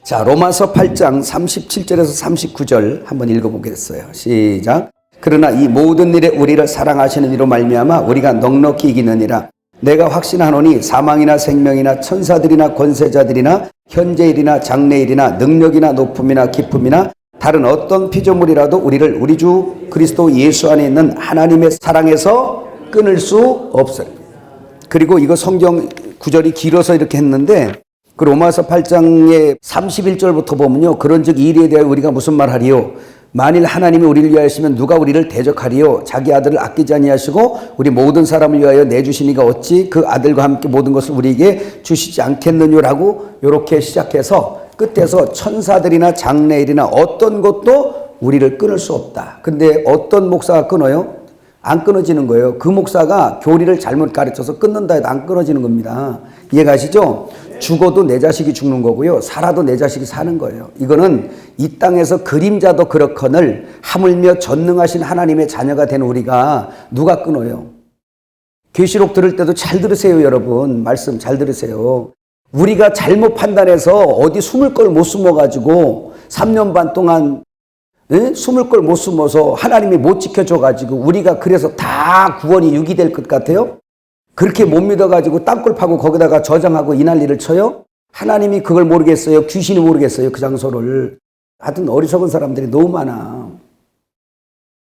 자, 로마서 8장 37절에서 39절 한번 읽어보겠어요. 시작. 그러나 이 모든 일에 우리를 사랑하시는 이로 말미암아 우리가 넉넉히 이기느니라. 내가 확신하노니 사망이나 생명이나 천사들이나 권세자들이나 현재일이나 장래일이나 능력이나 높음이나 깊음이나 다른 어떤 피조물이라도 우리를 우리 주 그리스도 예수 안에 있는 하나님의 사랑에서 끊을 수 없어요. 그리고 이거 성경 구절이 길어서 이렇게 했는데 그 로마서 8장의 31절부터 보면요. 그런즉 이 일에 대하여 우리가 무슨 말하리요? 만일 하나님이 우리를 위하였으면 누가 우리를 대적하리요? 자기 아들을 아끼지 아니하시고 우리 모든 사람을 위하여 내주시니가 어찌 그 아들과 함께 모든 것을 우리에게 주시지 않겠느냐라고 이렇게 시작해서 끝에서 천사들이나 장래일이나 어떤 것도 우리를 끊을 수 없다. 근데 어떤 목사가 끊어요? 안 끊어지는 거예요. 그 목사가 교리를 잘못 가르쳐서 끊는다 해도 안 끊어지는 겁니다. 이해가시죠? 죽어도 내 자식이 죽는 거고요. 살아도 내 자식이 사는 거예요. 이거는 이 땅에서 그림자도 그렇거늘 하물며 전능하신 하나님의 자녀가 된 우리가 누가 끊어요? 계시록 들을 때도 잘 들으세요, 여러분. 말씀 잘 들으세요. 우리가 잘못 판단해서 어디 숨을 걸 못 숨어가지고 3년 반 동안 숨을 걸 못 숨어서 하나님이 못 지켜줘가지고 우리가 그래서 다 구원이 유기될 것 같아요? 그렇게 못 믿어가지고 땅굴 파고 거기다가 저장하고 이 난리를 쳐요? 하나님이 그걸 모르겠어요? 귀신이 모르겠어요? 그 장소를. 하여튼 어리석은 사람들이 너무 많아.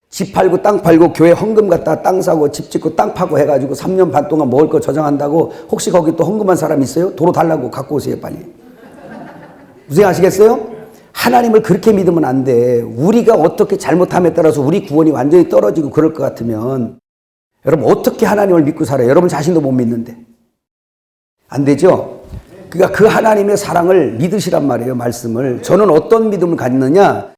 집 팔고 땅 팔고 교회 헌금 갖다 땅 사고 집 짓고 땅 파고 해가지고 3년 반 동안 먹을 거 저장한다고 혹시 거기 또 헌금한 사람 있어요? 도로 달라고 갖고 오세요 빨리. 무슨 아시겠어요? 하나님을 그렇게 믿으면 안 돼. 우리가 어떻게 잘못함에 따라서 우리 구원이 완전히 떨어지고 그럴 것 같으면 여러분 어떻게 하나님을 믿고 살아요? 여러분 자신도 못 믿는데. 안 되죠? 그러니까 그 하나님의 사랑을 믿으시란 말이에요. 말씀을. 저는 어떤 믿음을 갖느냐.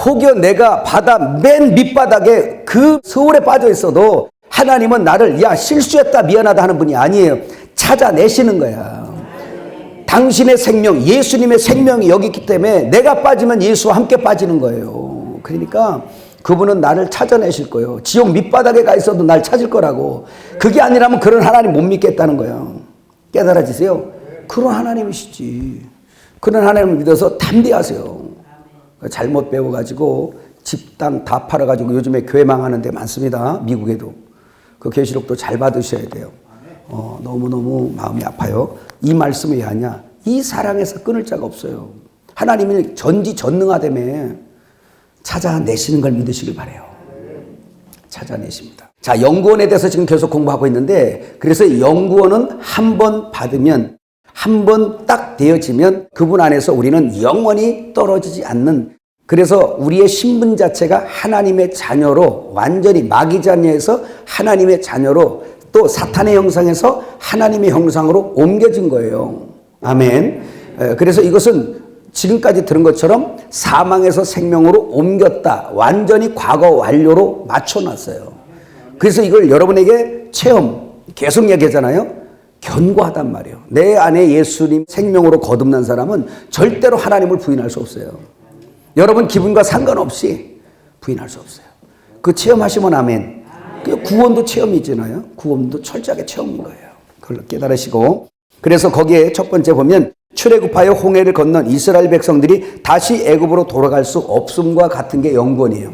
혹여 내가 바다 맨 밑바닥에 그 서울에 빠져 있어도 하나님은 나를 야 실수했다 미안하다 하는 분이 아니에요. 찾아내시는 거야. 당신의 생명, 예수님의 생명이 여기 있기 때문에 내가 빠지면 예수와 함께 빠지는 거예요. 그러니까 그분은 나를 찾아내실 거예요. 지옥 밑바닥에 가 있어도 날 찾을 거라고. 그게 아니라면 그런 하나님 못 믿겠다는 거예요. 깨달아지세요? 그런 하나님이시지. 그런 하나님을 믿어서 담대하세요. 잘못 배워가지고 집, 땅 다 팔아가지고 요즘에 교회 망하는 데 많습니다. 미국에도. 그 계시록도 잘 받으셔야 돼요. 너무너무 마음이 아파요. 이 말씀이 왜 하냐? 이 사랑에서 끊을 자가 없어요. 하나님이 전지전능하다며 찾아내시는 걸 믿으시길 바라요. 찾아내십니다. 자, 연구원에 대해서 지금 계속 공부하고 있는데 그래서 연구원은 한 번 받으면 한 번 딱 되어지면 그분 안에서 우리는 영원히 떨어지지 않는 그래서 우리의 신분 자체가 하나님의 자녀로 완전히 마귀 자녀에서 하나님의 자녀로 또 사탄의 형상에서 하나님의 형상으로 옮겨진 거예요. 아멘. 그래서 이것은 지금까지 들은 것처럼 사망에서 생명으로 옮겼다. 완전히 과거 완료로 맞춰놨어요. 그래서 이걸 여러분에게 체험 계속 얘기하잖아요. 견고하단 말이에요. 내 안에 예수님 생명으로 거듭난 사람은 절대로 하나님을 부인할 수 없어요. 여러분 기분과 상관없이 부인할 수 없어요. 그 체험하시면 아멘. 구원도 체험이잖아요. 구원도 철저하게 체험인 거예요. 그걸 깨달으시고 그래서 거기에 첫 번째 보면 출애굽하여 홍해를 건넌 이스라엘 백성들이 다시 애굽으로 돌아갈 수 없음과 같은 게 연관이에요.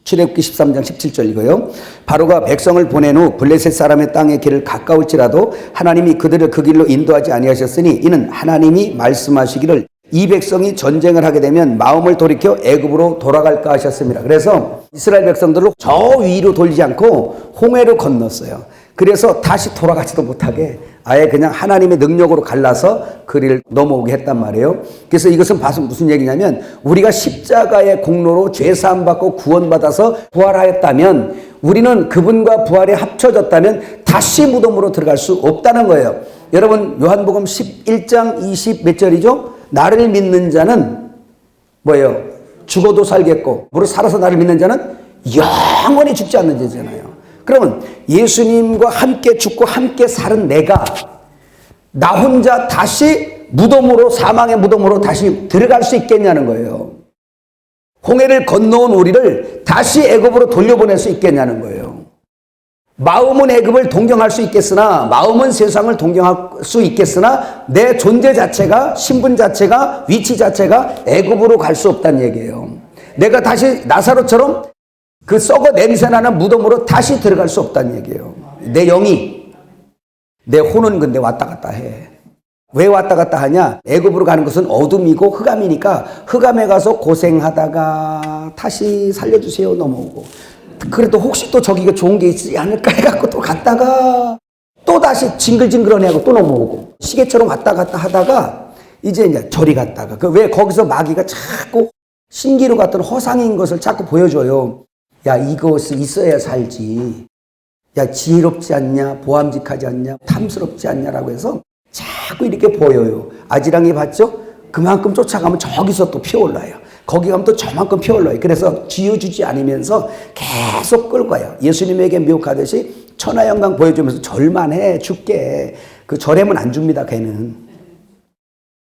출애굽기 13장 17절 이거요. 바로가 백성을 보낸 후 블레셋 사람의 땅의 길을 가까울지라도 하나님이 그들을 그 길로 인도하지 아니하셨으니 이는 하나님이 말씀하시기를 이 백성이 전쟁을 하게 되면 마음을 돌이켜 애굽으로 돌아갈까 하셨습니다. 그래서 이스라엘 백성들을 저 위로 돌리지 않고 홍해로 건넜어요. 그래서 다시 돌아가지도 못하게 아예 그냥 하나님의 능력으로 갈라서 그리를 넘어오게 했단 말이에요. 그래서 이것은 무슨 얘기냐면 우리가 십자가의 공로로 죄사함 받고 구원받아서 부활하였다면 우리는 그분과 부활에 합쳐졌다면 다시 무덤으로 들어갈 수 없다는 거예요. 여러분 요한복음 11장 20 몇 절이죠? 나를 믿는 자는 뭐예요? 죽어도 살겠고 무릇 살아서 나를 믿는 자는 영원히 죽지 않는 자잖아요. 그러면 예수님과 함께 죽고 함께 사는 내가 나 혼자 다시 무덤으로 사망의 무덤으로 다시 들어갈 수 있겠냐는 거예요. 홍해를 건너온 우리를 다시 애굽으로 돌려보낼 수 있겠냐는 거예요. 마음은 애굽을 동경할 수 있겠으나 마음은 세상을 동경할 수 있겠으나 내 존재 자체가 신분 자체가 위치 자체가 애굽으로 갈 수 없다는 얘기예요. 내가 다시 나사로처럼 그 썩어 냄새나는 무덤으로 다시 들어갈 수 없다는 얘기예요. 내 영이 내 혼은 근데 왔다 갔다 해. 왜 왔다 갔다 하냐? 애굽으로 가는 것은 어둠이고 흑암이니까 흑암에 가서 고생하다가 다시 살려주세요 넘어오고 그래도 혹시 또 저기가 좋은 게 있지 않을까 해갖고 또 갔다가 또 다시 징글징글하네 하고 또 넘어오고 시계처럼 왔다 갔다 하다가 이제 저리 갔다가 왜 거기서 마귀가 자꾸 신기루 같은 허상인 것을 자꾸 보여줘요. 야 이것이 있어야 살지. 야 지혜롭지 않냐 보암직하지 않냐 탐스럽지 않냐라고 해서 자꾸 이렇게 보여요. 아지랑이 봤죠? 그만큼 쫓아가면 저기서 또 피어올라요. 거기 가면 또 저만큼 피어올라요. 그래서 쥐어주지 않으면서 계속 끌고 가요. 예수님에게 미혹하듯이 천하영광 보여주면서 절만 해 줄게. 그 절하면 안 줍니다. 걔는.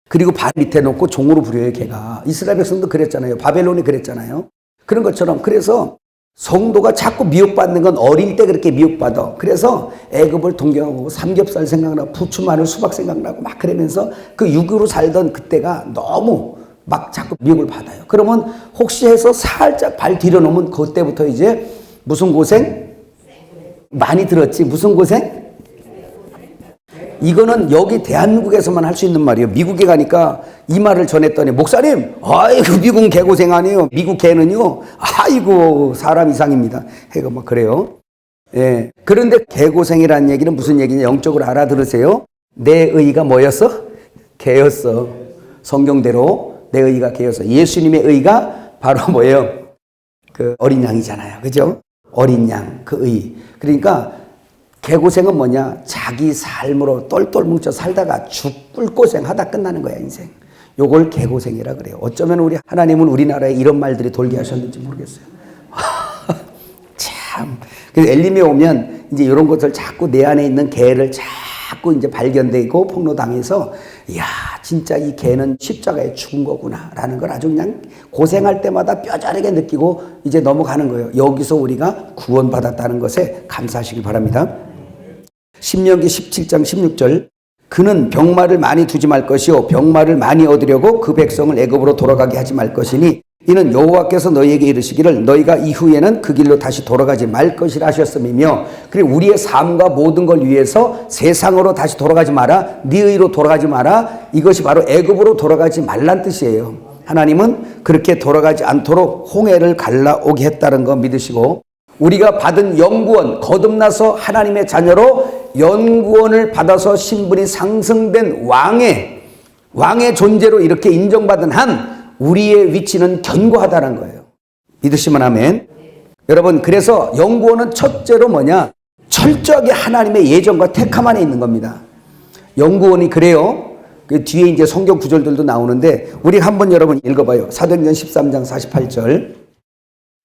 그리고 발 밑에 놓고 종으로 부려요. 걔가. 이스라엘 백성도 그랬잖아요. 바벨론이 그랬잖아요. 그런 것처럼 그래서 성도가 자꾸 미혹받는 건 어릴 때 그렇게 미혹받아. 그래서 애굽을 동경하고 삼겹살 생각나고 부추 마늘 수박 생각나고 막 그러면서 그 육으로 살던 그때가 너무 막 자꾸 미혹을 받아요. 그러면 혹시 해서 살짝 발 뒤로 놓으면 그때부터 이제 무슨 고생? 많이 들었지. 무슨 고생? 이거는 여기 대한민국에서만 할 수 있는 말이에요. 미국에 가니까 이 말을 전했더니 목사님 아이고 미국은 개고생 아니에요. 미국 개는요 아이고 사람 이상입니다. 해가 막 그래요. 예. 그런데 개고생이라는 얘기는 무슨 얘기냐 영적으로 알아들으세요. 내 의가 뭐였어? 개였어. 성경대로 내 의가 개였어. 예수님의 의가 바로 뭐예요? 그 어린 양이잖아요. 그죠? 어린 양 그 의. 그러니까 개고생은 뭐냐? 자기 삶으로 똘똘 뭉쳐 살다가 죽을 고생하다 끝나는 거야, 인생. 요걸 개고생이라 그래요. 어쩌면 우리 하나님은 우리나라에 이런 말들이 돌게 하셨는지 모르겠어요. 참. 그래서 엘림에 오면 이제 이런 것을 자꾸 내 안에 있는 개를 자꾸 이제 발견되고 폭로당해서 이야, 진짜 이 개는 십자가에 죽은 거구나 라는 걸 아주 그냥 고생할 때마다 뼈저리게 느끼고 이제 넘어가는 거예요. 여기서 우리가 구원받았다는 것에 감사하시길 바랍니다. 신명기 17장 16절 그는 병마를 많이 두지 말 것이요 병마를 많이 얻으려고 그 백성을 애굽으로 돌아가게 하지 말 것이니 이는 여호와께서 너희에게 이르시기를 너희가 이후에는 그 길로 다시 돌아가지 말 것이라 하셨음이며 그리고 우리의 삶과 모든 걸 위해서 세상으로 다시 돌아가지 마라 네 의로 돌아가지 마라 이것이 바로 애굽으로 돌아가지 말란 뜻이에요. 하나님은 그렇게 돌아가지 않도록 홍해를 갈라오게 했다는 거 믿으시고 우리가 받은 영구원 거듭나서 하나님의 자녀로 연구원을 받아서 신분이 상승된 왕의 존재로 이렇게 인정받은 한 우리의 위치는 견고하다는 거예요. 믿으시면 아멘. 여러분 그래서 연구원은 첫째로 뭐냐? 철저하게 하나님의 예정과 택함 안에 있는 겁니다. 연구원이 그래요. 그 뒤에 이제 성경 구절들도 나오는데 우리 한번 여러분 읽어봐요. 사도행전 13장 48절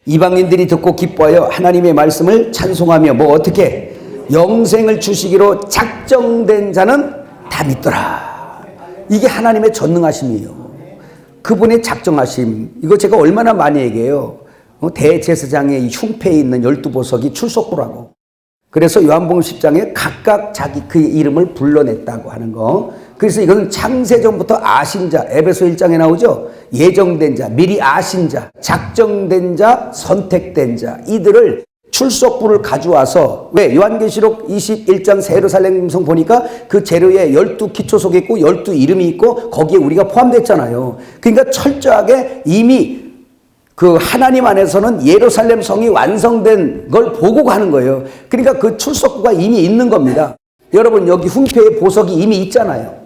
이방인들이 듣고 기뻐하여 하나님의 말씀을 찬송하며 뭐 어떻게 영생을 주시기로 작정된 자는 다 믿더라. 이게 하나님의 전능하심이에요. 그분의 작정하심. 이거 제가 얼마나 많이 얘기해요. 대제사장의 흉패에 있는 12보석이 출석부라고. 그래서 요한복음 10장에 각각 자기 그의 이름을 불러냈다고 하는 거. 그래서 이건 창세전부터 아신 자, 에베소 1장에 나오죠. 예정된 자, 미리 아신 자, 작정된 자, 선택된 자. 이들을 출석부를 가져와서 왜 요한계시록 21장 새 예루살렘 성 보니까 그 재료에 12기초석이 있고 12이름이 있고 거기에 우리가 포함됐잖아요. 그러니까 철저하게 이미 그 하나님 안에서는 예루살렘 성이 완성된 걸 보고 가는 거예요. 그러니까 그 출석부가 이미 있는 겁니다. 여러분 여기 흉패의 보석이 이미 있잖아요.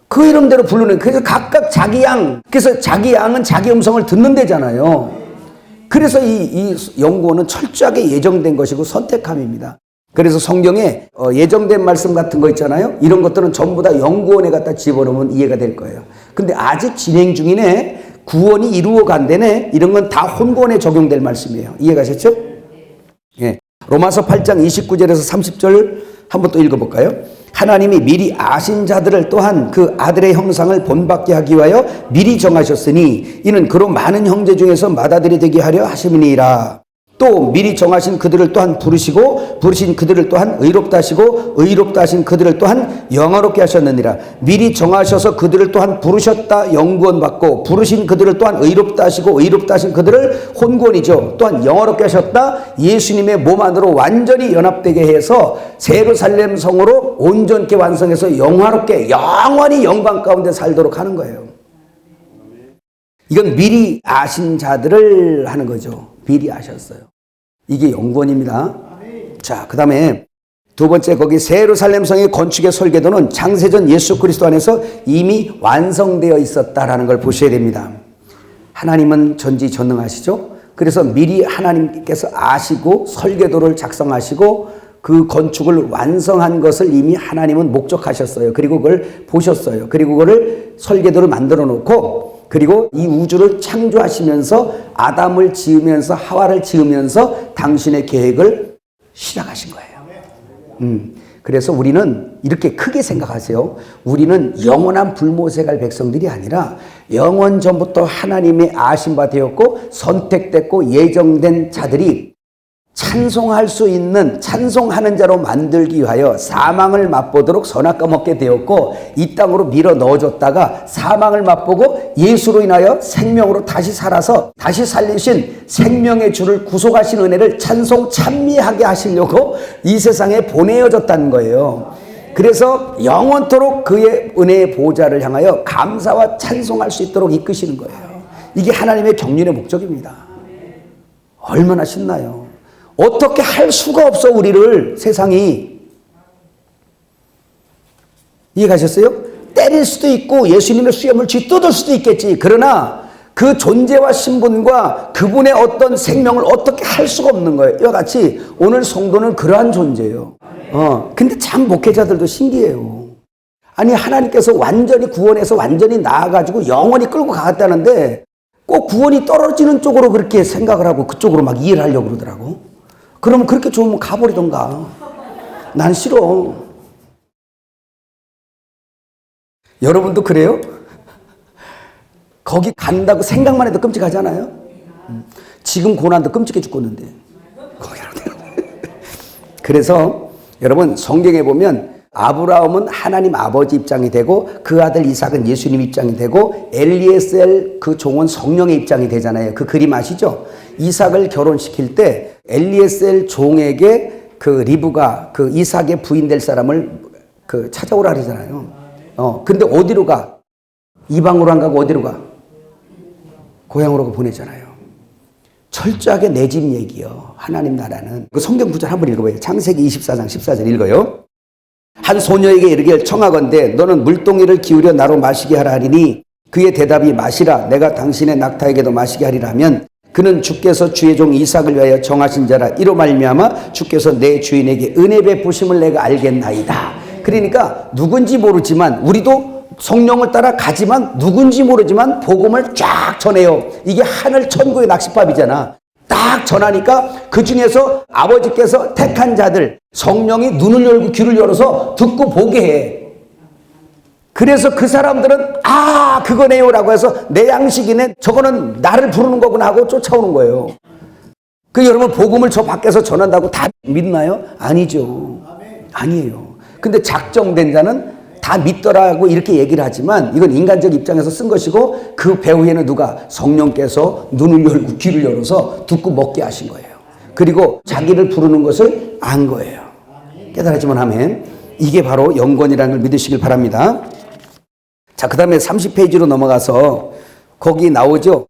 그 이름대로 부르는 그래서 각각 자기 양 그래서 자기 양은 자기 음성을 듣는 데잖아요. 그래서 이 연구원은 철저하게 예정된 것이고 선택함입니다. 그래서 성경에 예정된 말씀 같은 거 있잖아요. 이런 것들은 전부 다 연구원에 갖다 집어넣으면 이해가 될 거예요. 근데 아직 진행 중이네. 구원이 이루어간대네. 이런 건 다 혼구원에 적용될 말씀이에요. 이해가셨죠? 예. 로마서 8장 29절에서 30절 한번 또 읽어볼까요? 하나님이 미리 아신 자들을 또한 그 아들의 형상을 본받게 하기 위하여 미리 정하셨으니 이는 그로 많은 형제 중에서 맏아들이 되게 하려 하심이니라. 또 미리 정하신 그들을 또한 부르시고 부르신 그들을 또한 의롭다 하시고 의롭다 하신 그들을 또한 영화롭게 하셨느니라. 미리 정하셔서 그들을 또한 부르셨다 영구원 받고 부르신 그들을 또한 의롭다 하시고 의롭다 하신 그들을 혼구원이죠. 또한 영화롭게 하셨다. 예수님의 몸 안으로 완전히 연합되게 해서 예루살렘 성으로 온전케 완성해서 영화롭게 영원히 영광 가운데 살도록 하는 거예요. 이건 미리 아신 자들을 하는 거죠. 미리 아셨어요. 이게 영권입니다. 자, 그 다음에 두 번째 거기 예루살렘 성의 건축의 설계도는 창세전 예수 그리스도 안에서 이미 완성되어 있었다라는 걸 보셔야 됩니다. 하나님은 전지전능하시죠. 그래서 미리 하나님께서 아시고 설계도를 작성하시고 그 건축을 완성한 것을 이미 하나님은 목적하셨어요. 그리고 그걸 보셨어요. 그리고 그걸 설계도를 만들어 놓고 그리고 이 우주를 창조하시면서 아담을 지으면서 하와를 지으면서 당신의 계획을 시작하신 거예요. 그래서 우리는 이렇게 크게 생각하세요. 우리는 영원한 불모세갈 백성들이 아니라 영원 전부터 하나님의 아신 바 되었고 선택됐고 예정된 자들이 찬송할 수 있는 찬송하는 자로 만들기 위하여 사망을 맛보도록 선악과 먹게 되었고 이 땅으로 밀어 넣어줬다가 사망을 맛보고 예수로 인하여 생명으로 다시 살아서 다시 살리신 생명의 주를 구속하신 은혜를 찬송 찬미하게 하시려고 이 세상에 보내어졌다는 거예요. 그래서 영원토록 그의 은혜의 보좌를 향하여 감사와 찬송할 수 있도록 이끄시는 거예요. 이게 하나님의 경륜의 목적입니다. 얼마나 신나요. 어떻게 할 수가 없어 우리를 세상이. 이해가셨어요? 때릴 수도 있고 예수님의 수염을 쥐뜯을 수도 있겠지. 그러나 그 존재와 신분과 그분의 어떤 생명을 어떻게 할 수가 없는 거예요. 이와 같이 오늘 성도는 그러한 존재예요. 근데 참 목회자들도 신기해요. 아니 하나님께서 완전히 구원해서 완전히 나아가지고 영원히 끌고 가겠다는데 꼭 구원이 떨어지는 쪽으로 그렇게 생각을 하고 그쪽으로 막 이해를 하려고 그러더라고. 그러면 그렇게 좋으면 가버리던가. 난 싫어. 여러분도 그래요? 거기 간다고 생각만 해도 끔찍하잖아요. 지금 고난도 끔찍해 죽겠는데 거기로. 그래서 여러분 성경에 보면 아브라함은 하나님 아버지 입장이 되고 그 아들 이삭은 예수님 입장이 되고 엘리에셀 그 종은 성령의 입장이 되잖아요. 그 그림 아시죠? 이삭을 결혼시킬 때 엘리에셀 종에게 그 리브가 그 이삭의 부인 될 사람을 그 찾아오라 그러잖아요. 근데 어디로 가? 이방으로 안 가고 어디로 가? 고향으로 보내잖아요. 철저하게 내 집 얘기요. 하나님 나라는. 그 성경 구절 한번 읽어봐요. 창세기 24장 14절 읽어요. 한 소녀에게 이르길 청하건대 너는 물동이를 기울여 나로 마시게 하라 하리니 그의 대답이 마시라 내가 당신의 낙타에게도 마시게 하리라면 그는 주께서 주의 종 이삭을 위하여 정하신 자라 이로 말미암아 주께서 내 주인에게 은혜 베푸심을 내가 알겠나이다. 그러니까 누군지 모르지만 우리도 성령을 따라 가지만 누군지 모르지만 복음을 쫙 전해요. 이게 하늘 천국의 낚싯밥이잖아. 딱 전하니까 그 중에서 아버지께서 택한 자들 성령이 눈을 열고 귀를 열어서 듣고 보게 해. 그래서 그 사람들은 그거네요 라고 해서 내 양식이네 저거는 나를 부르는 거구나 하고 쫓아오는 거예요. 그 여러분 복음을 저 밖에서 전한다고 다 믿나요? 아니죠. 아니에요. 근데 작정된 자는 다 믿더라고 이렇게 얘기를 하지만 이건 인간적 입장에서 쓴 것이고 그 배후에는 누가? 성령께서 눈을 열고 귀를 열어서 듣고 먹게 하신 거예요. 그리고 자기를 부르는 것을 안 거예요. 깨달았지만 아멘. 이게 바로 영권이라는 걸 믿으시길 바랍니다. 자, 그 다음에 30페이지로 넘어가서 거기 나오죠.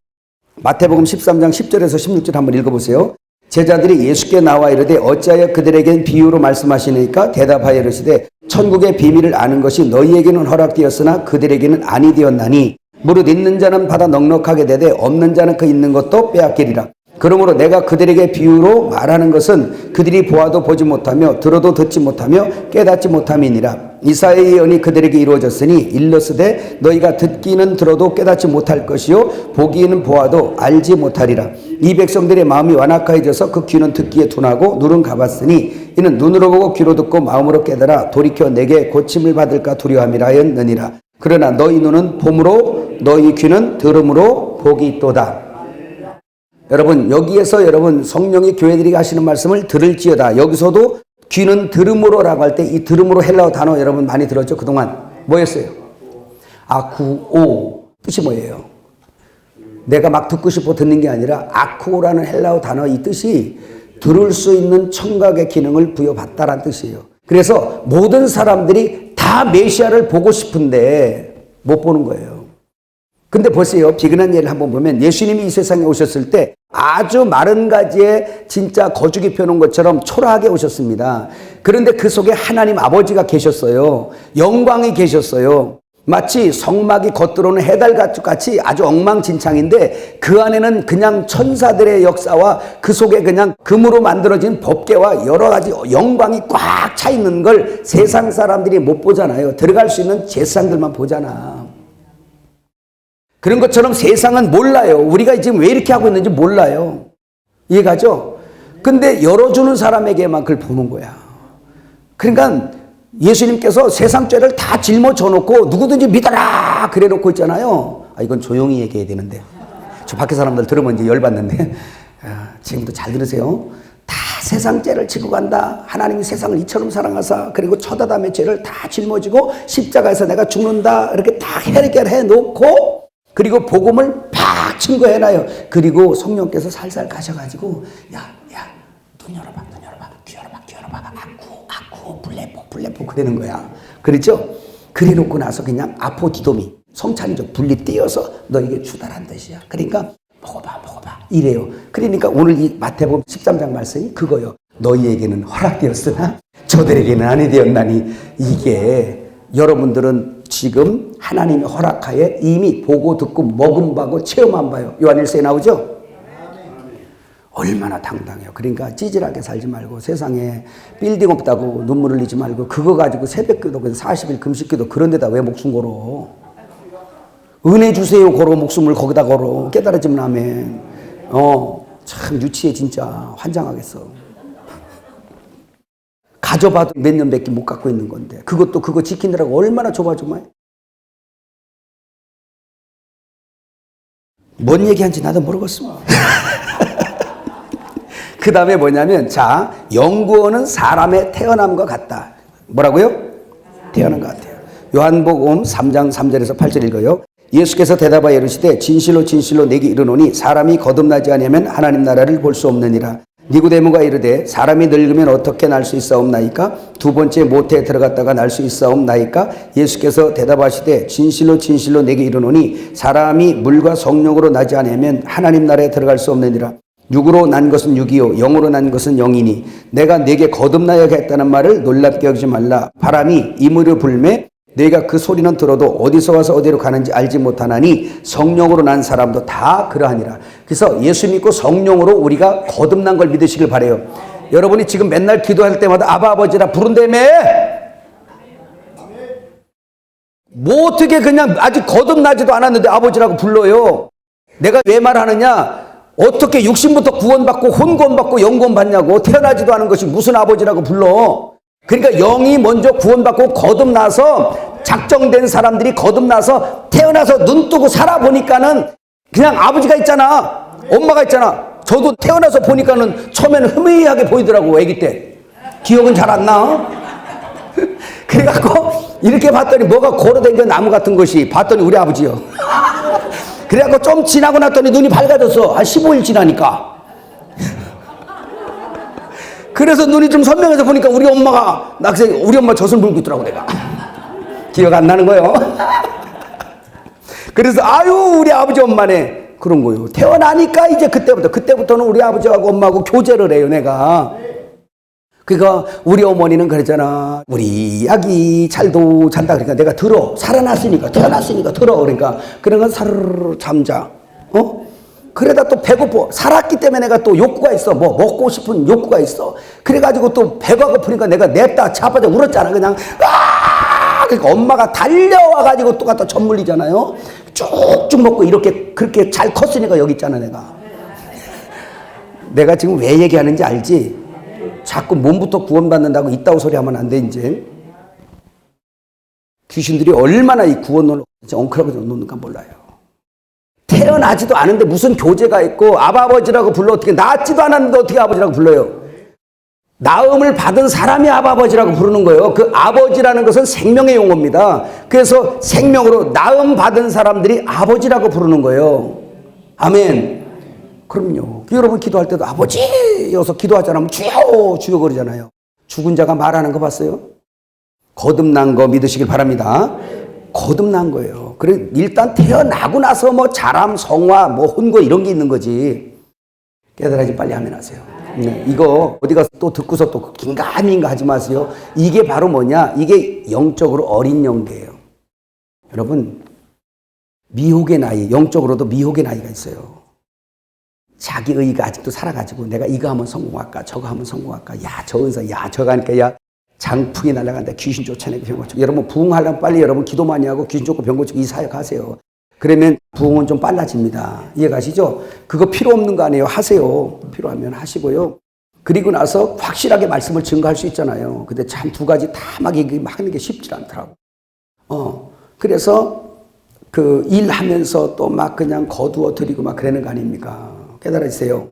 마태복음 13장 10절에서 16절 한번 읽어보세요. 제자들이 예수께 나와 이르되 어찌하여 그들에겐 비유로 말씀하시니까 대답하여 이르시되 천국의 비밀을 아는 것이 너희에게는 허락되었으나 그들에게는 아니 되었나니 무릇 있는 자는 받아 넉넉하게 되되 없는 자는 그 있는 것도 빼앗기리라. 그러므로 내가 그들에게 비유로 말하는 것은 그들이 보아도 보지 못하며 들어도 듣지 못하며 깨닫지 못함이니라. 이사야의 예언이 그들에게 이루어졌으니 일러스되 너희가 듣기는 들어도 깨닫지 못할 것이요 보기는 보아도 알지 못하리라. 이 백성들의 마음이 완악하여져서 그 귀는 듣기에 둔하고 눈은 가봤으니 이는 눈으로 보고 귀로 듣고 마음으로 깨달아 돌이켜 내게 고침을 받을까 두려움이라 하였느니라. 그러나 너희 눈은 봄으로 너희 귀는 들음으로 복이 있도다. 여러분 여기에서 여러분 성령이 교회들이 하시는 말씀을 들을지어다. 여기서도 귀는 들음으로라고 할 때 이 들음으로 헬라어 단어 여러분 많이 들었죠? 그동안 뭐였어요? 아쿠오 뜻이 뭐예요? 내가 막 듣고 싶어 듣는 게 아니라 아쿠오라는 헬라어 단어 이 뜻이 들을 수 있는 청각의 기능을 부여받다라는 뜻이에요. 그래서 모든 사람들이 다 메시아를 보고 싶은데 못 보는 거예요. 근데 보세요. 비근한 예를 한번 보면 예수님이 이 세상에 오셨을 때 아주 마른 가지에 진짜 거죽이 펴놓은 것처럼 초라하게 오셨습니다. 그런데 그 속에 하나님 아버지가 계셨어요. 영광이 계셨어요. 마치 성막이 겉들어오는 해달같이 아주 엉망진창인데 그 안에는 그냥 천사들의 역사와 그 속에 그냥 금으로 만들어진 법궤와 여러 가지 영광이 꽉 차 있는 걸 세상 사람들이 못 보잖아요. 들어갈 수 있는 제사장들만 보잖아. 그런 것처럼 세상은 몰라요. 우리가 지금 왜 이렇게 하고 있는지 몰라요. 이해가죠? 근데 열어주는 사람에게만 그걸 보는 거야. 그러니까 예수님께서 세상 죄를 다 짊어져 놓고 누구든지 믿어라 그래 놓고 있잖아요. 아, 이건 조용히 얘기해야 되는데. 저 밖에 사람들 들으면 이제 열받는데. 지금도 잘 들으세요. 다 세상 죄를 지고 간다. 하나님이 세상을 이처럼 사랑하사 그리고 첫 아담의 죄를 다 짊어지고 십자가에서 내가 죽는다. 이렇게 다 해결해 놓고 그리고 복음을 팍 증거해놔요. 그리고 성령께서 살살 가셔가지고 야 눈 열어봐 귀 열어봐 아쿠 블레포 그러는 거야. 그렇죠? 그래 놓고 나서 그냥 아포디도미 성찬이죠. 분리 띄어서 너에게 주다란 뜻이야. 그러니까 먹어봐 이래요. 그러니까 오늘 이 마태복음 13장 말씀이 그거요. 너희에게는 허락되었으나 저들에게는 아니 되었나니. 이게 여러분들은 지금 하나님의 허락하에 이미 보고 듣고 먹은 바고 체험한 바요. 요한일서에 나오죠? 얼마나 당당해요. 그러니까 찌질하게 살지 말고 세상에 빌딩 없다고 눈물 흘리지 말고 그거 가지고 새벽기도 40일 금식기도 그런 데다 왜 목숨 걸어. 은혜 주세요 걸어 목숨을 거기다 걸어. 깨달아지면 아멘. 참 유치해 진짜. 환장하겠어. 가져봐도 몇 년밖에 못 갖고 있는 건데 그것도 그거 지키느라고 얼마나 조마조마해. 뭔 얘기한지 나도 모르겠어. 그 다음에 뭐냐면 자 연구원은 사람의 태어남과 같다. 뭐라고요? 태어난 것 같아요. 요한복음 3장 3절에서 8절 읽어요. 예수께서 대답하여 이르시되 진실로 진실로 내게 이르노니 사람이 거듭나지 아니하면 하나님 나라를 볼 수 없느니라. 니고데모가 이르되 사람이 늙으면 어떻게 날 수 있사옵나이까? 두 번째 모태에 들어갔다가 날 수 있사옵나이까? 예수께서 대답하시되 진실로 진실로 내게 이르노니 사람이 물과 성령으로 나지 않으면 하나님 나라에 들어갈 수 없느니라. 육으로 난 것은 육이요 영으로 난 것은 영이니 내가 네게 거듭나야겠다는 말을 놀랍게 여기지 말라. 바람이 이물을 불매 내가 그 소리는 들어도 어디서 와서 어디로 가는지 알지 못하나니 성령으로 난 사람도 다 그러하니라. 그래서 예수 믿고 성령으로 우리가 거듭난 걸 믿으시길 바라요. 여러분이 지금 맨날 기도할 때마다 아바 아버지라 부른다며 뭐 어떻게 그냥 아직 거듭나지도 않았는데 아버지라고 불러요. 내가 왜 말하느냐. 어떻게 육신부터 구원받고 혼구원받고 영구원 받냐고. 태어나지도 않은 것이 무슨 아버지라고 불러. 그러니까 영이 먼저 구원받고 거듭나서 작정된 사람들이 거듭나서 태어나서 눈 뜨고 살아보니까는 그냥 아버지가 있잖아. 엄마가 있잖아. 저도 태어나서 보니까는 처음에는 흐미하게 보이더라고. 아기 때. 기억은 잘 안 나. 그래갖고 이렇게 봤더니 뭐가 걸어다니는 나무 같은 것이 봤더니 우리 아버지요. 그래갖고 좀 지나고 났더니 눈이 밝아졌어. 한 15일 지나니까. 그래서 눈이 좀 선명해서 보니까 우리 엄마가 우리 엄마 젖을 물고 있더라고 내가. 기억 안 나는 거예요. 그래서 아유 우리 아버지 엄마네 그런 거예요. 태어나니까 이제 그때부터는 우리 아버지하고 엄마하고 교제를 해요 내가. 그러니까 우리 어머니는 그랬잖아. 우리 아기 잘도 잔다. 그러니까 내가 들어. 살아났으니까 태어났으니까 들어. 그러니까 사르르 잠자. 그러다 또 배고파. 살았기 때문에 내가 또 욕구가 있어. 뭐 먹고 싶은 욕구가 있어. 그래가지고 또 배가 고프니까 내가 냅다 자빠져 울었잖아. 그냥 그러니까 엄마가 달려와가지고 또 갖다 젖물리잖아요. 쭉쭉 먹고 이렇게 그렇게 잘 컸으니까 여기 있잖아 내가. 내가 지금 왜 얘기하는지 알지? 자꾸 몸부터 구원받는다고 이따구 소리 하면 안 돼 이제. 귀신들이 얼마나 이 구원을 엉클하게 놓는가 몰라요. 태어나지도 않은데 무슨 교제가 있고 아버지라고 불러 어떻게 낳지도 않았는데 어떻게 아버지라고 불러요? 낳음을 받은 사람이 아버지라고 부르는 거예요. 그 아버지라는 것은 생명의 용어입니다. 그래서 생명으로 낳음 받은 사람들이 아버지라고 부르는 거예요. 아멘. 그럼요. 여러분 기도할 때도 아버지여서 기도하지 않으면 주여 주여 그러잖아요. 죽은 자가 말하는 거 봤어요? 거듭난 거 믿으시길 바랍니다. 거듭난 거예요. 그래 일단 태어나고 나서 뭐 자람, 성화, 뭐 혼고 이런 게 있는 거지. 깨달아야지 빨리 아멘 하세요. 네, 이거 어디 가서 또 듣고서 또 긴가민가 하지 마세요. 이게 바로 뭐냐? 이게 영적으로 어린 영계예요. 여러분 미혹의 나이, 영적으로도 미혹의 나이가 있어요. 자기 의가 아직도 살아가지고 내가 이거 하면 성공할까 저거 하면 성공할까 야 저 은사 야 저거 하니까 야 장풍이 날아간다 귀신 쫓아내고 병 고치고 여러분 부흥하려면 빨리 여러분 기도 많이 하고 귀신 쫓고 병 고치고 이 사역 하세요. 그러면 부흥은 좀 빨라집니다. 이해가시죠? 그거 필요 없는 거 아니에요. 하세요. 필요하면 하시고요. 그리고 나서 확실하게 말씀을 증거할 수 있잖아요. 근데 참 두 가지 다 막 하는 게 쉽지 않더라고. 그래서 그 일하면서 또 막 그냥 거두어 드리고 막 그러는 거 아닙니까? 깨달아주세요.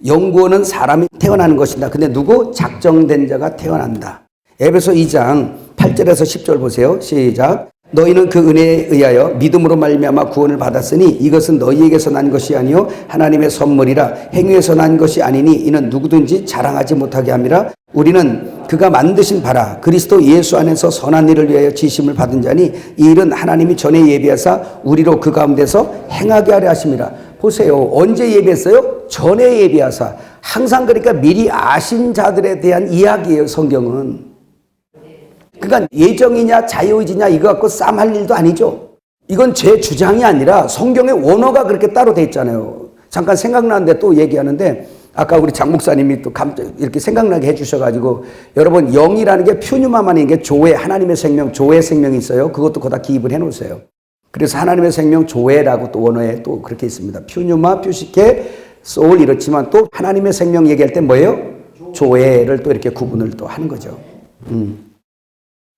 영구원은 사람이 태어나는 것이다. 근데 누구? 작정된 자가 태어난다. 에베소 2장 8절에서 10절 보세요. 시작. 너희는 그 은혜에 의하여 믿음으로 말미암아 구원을 받았으니 이것은 너희에게서 난 것이 아니요 하나님의 선물이라. 행위에서 난 것이 아니니 이는 누구든지 자랑하지 못하게 함이라. 우리는 그가 만드신 바라 그리스도 예수 안에서 선한 일을 위하여 지심을 받은 자니 이 일은 하나님이 전에 예비하사 우리로 그 가운데서 행하게 하려 하심이라. 보세요. 언제 예비했어요? 전에 예비하사. 항상 그러니까 미리 아신 자들에 대한 이야기예요. 성경은. 그러니까 예정이냐 자유의지냐 이거 갖고 싸움할 일도 아니죠. 이건 제 주장이 아니라 성경의 원어가 그렇게 따로 돼 있잖아요. 잠깐 생각나는데 또 얘기하는데 아까 우리 장 목사님이 또 이렇게 생각나게 해주셔가지고 여러분 영이라는 게 퓨뉴마만인 게 조회 하나님의 생명 조회 생명이 있어요. 그것도 거기다 기입을 해놓으세요. 그래서 하나님의 생명 조회라고 또 원어에 또 그렇게 있습니다. 퓨뉴마 퓨시케 소울 이렇지만 또 하나님의 생명 얘기할 때 뭐예요? 조회를 또 이렇게 구분을 또 하는 거죠.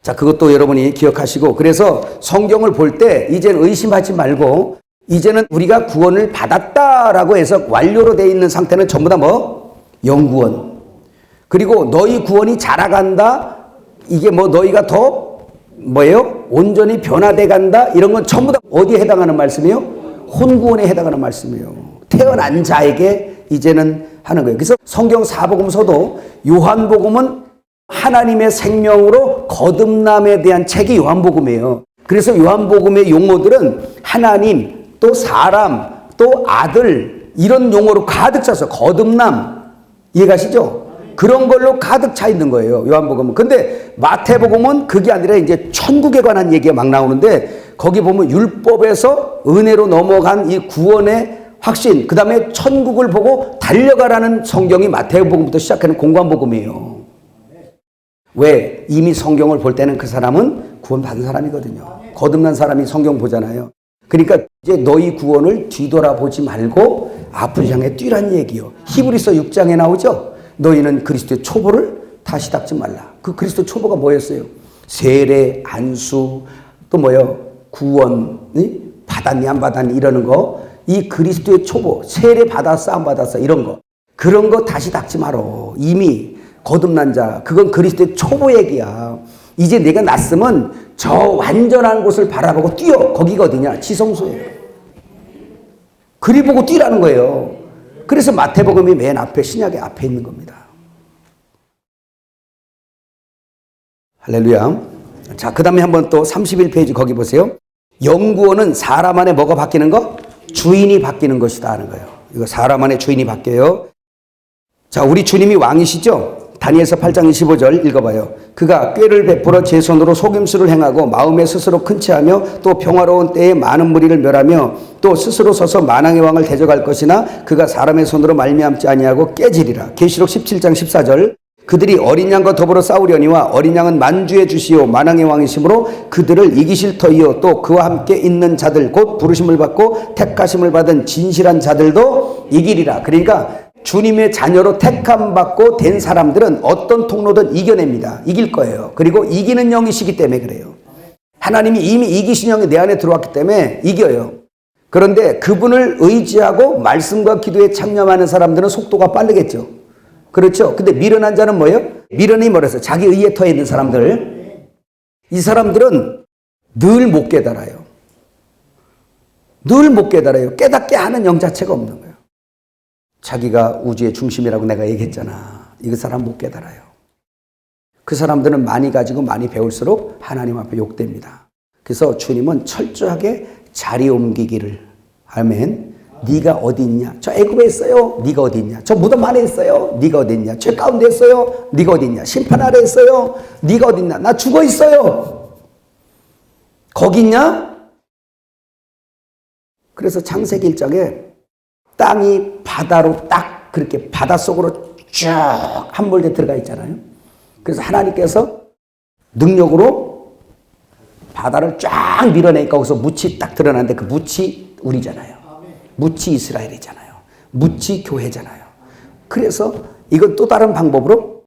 자, 그것도 여러분이 기억하시고 그래서 성경을 볼 때 이제는 의심하지 말고 이제는 우리가 구원을 받았다라고 해서 완료로 되어 있는 상태는 전부 다 뭐? 영구원. 그리고 너희 구원이 자라간다. 이게 뭐 너희가 더 뭐예요? 온전히 변화돼 간다. 이런 건 전부 다 어디에 해당하는 말씀이에요? 혼구원에 해당하는 말씀이에요. 태어난 자에게 이제는 하는 거예요. 그래서 성경 사복음서도 요한복음은 하나님의 생명으로 거듭남에 대한 책이 요한복음이에요. 그래서 요한복음의 용어들은 하나님, 또 사람, 또 아들 이런 용어로 가득 차서 거듭남 이해가시죠? 그런 걸로 가득 차 있는 거예요. 요한복음은. 근데 마태복음은 그게 아니라 이제 천국에 관한 얘기가 막 나오는데 거기 보면 율법에서 은혜로 넘어간 이 구원의 확신 그 다음에 천국을 보고 달려가라는 성경이 마태복음부터 시작하는 공관복음이에요. 왜? 이미 성경을 볼 때는 그 사람은 구원받은 사람이거든요. 거듭난 사람이 성경 보잖아요. 그러니까 이제 너희 구원을 뒤돌아보지 말고 앞을 향해 뛰란 얘기요. 히브리서 6장에 나오죠. 너희는 그리스도의 초보를 다시 닦지 말라. 그 그리스도 초보가 뭐였어요? 세례, 안수, 또 뭐요? 구원, 받았니 안 받았니 이러는 거. 이 그리스도의 초보, 세례 받았어 안 받았어 이런 거. 그런 거 다시 닦지 말어. 이미 거듭난 자, 그건 그리스도의 초보 얘기야. 이제 내가 났으면 저 완전한 곳을 바라보고 뛰어. 거기가 어디냐? 지성소예요. 그리 보고 뛰라는 거예요. 그래서 마태복음이 맨 앞에 신약의 앞에 있는 겁니다. 할렐루야. 자, 그 다음에 한번 또 31페이지 거기 보세요. 영구원은 사람 안에 뭐가 바뀌는 거? 주인이 바뀌는 것이다 하는 거예요. 이거 사람 안에 주인이 바뀌어요. 자, 우리 주님이 왕이시죠? 다니엘서 8장 25절 읽어봐요. 그가 꾀를 베풀어 제 손으로 속임수를 행하고 마음에 스스로 큰 체하며 또 평화로운 때에 많은 무리를 멸하며 또 스스로 서서 만왕의 왕을 대적할 것이나 그가 사람의 손으로 말미암지 아니하고 깨지리라. 계시록 17장 14절 그들이 어린 양과 더불어 싸우려니와 어린 양은 만주의 주시오 만왕의 왕이시므로 그들을 이기실 터이요 또 그와 함께 있는 자들 곧 부르심을 받고 택하심을 받은 진실한 자들도 이기리라. 그러니까 주님의 자녀로 택함받고 된 사람들은 어떤 통로든 이겨냅니다. 이길 거예요. 그리고 이기는 영이시기 때문에 그래요. 하나님이 이미 이기신 영이 내 안에 들어왔기 때문에 이겨요. 그런데 그분을 의지하고 말씀과 기도에 참여하는 사람들은 속도가 빠르겠죠. 그렇죠. 근데 미련한 자는 뭐예요? 미련이 뭐래서 자기 의에 터에 있는 사람들. 이 사람들은 늘 못 깨달아요. 늘 못 깨달아요. 깨닫게 하는 영 자체가 없는 거예요. 자기가 우주의 중심이라고 내가 얘기했잖아. 이 사람 못 깨달아요. 그 사람들은 많이 가지고 많이 배울수록 하나님 앞에 욕됩니다. 그래서 주님은 철저하게 자리 옮기기를. 아멘. 네가 어디 있냐? 저 애굽에 있어요. 네가 어디 있냐? 저 무덤 안에 있어요. 네가 어디 있냐? 죄 가운데 있어요. 네가 어디 있냐? 심판 아래 있어요. 네가 어디 있냐? 나 죽어 있어요. 거기 있냐? 그래서 창세기 1장에 땅이 바다로 딱 그렇게 바닷속으로 쭉 함몰돼 들어가 있잖아요. 그래서 하나님께서 능력으로 바다를 쫙 밀어내니까 거기서 묻이 딱 드러나는데 그 묻이 우리잖아요. 묻이 이스라엘이잖아요. 묻이 교회잖아요. 그래서 이건 또 다른 방법으로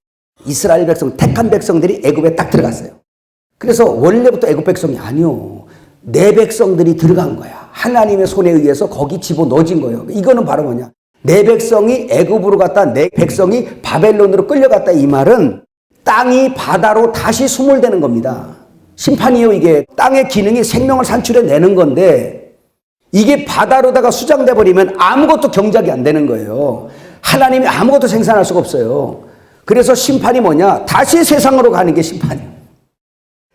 이스라엘 백성, 택한 백성들이 애굽에 딱 들어갔어요. 그래서 원래부터 애굽 백성이 아니요. 내 백성들이 들어간 거야. 하나님의 손에 의해서 거기 집어넣어진 거예요. 이거는 바로 뭐냐? 내 백성이 애굽으로 갔다 내 백성이 바벨론으로 끌려갔다 이 말은 땅이 바다로 다시 수몰되는 겁니다. 심판이에요. 이게 땅의 기능이 생명을 산출해내는 건데 이게 바다로다가 수장돼 버리면 아무것도 경작이 안 되는 거예요. 하나님이 아무것도 생산할 수가 없어요. 그래서 심판이 뭐냐? 다시 세상으로 가는 게 심판이에요.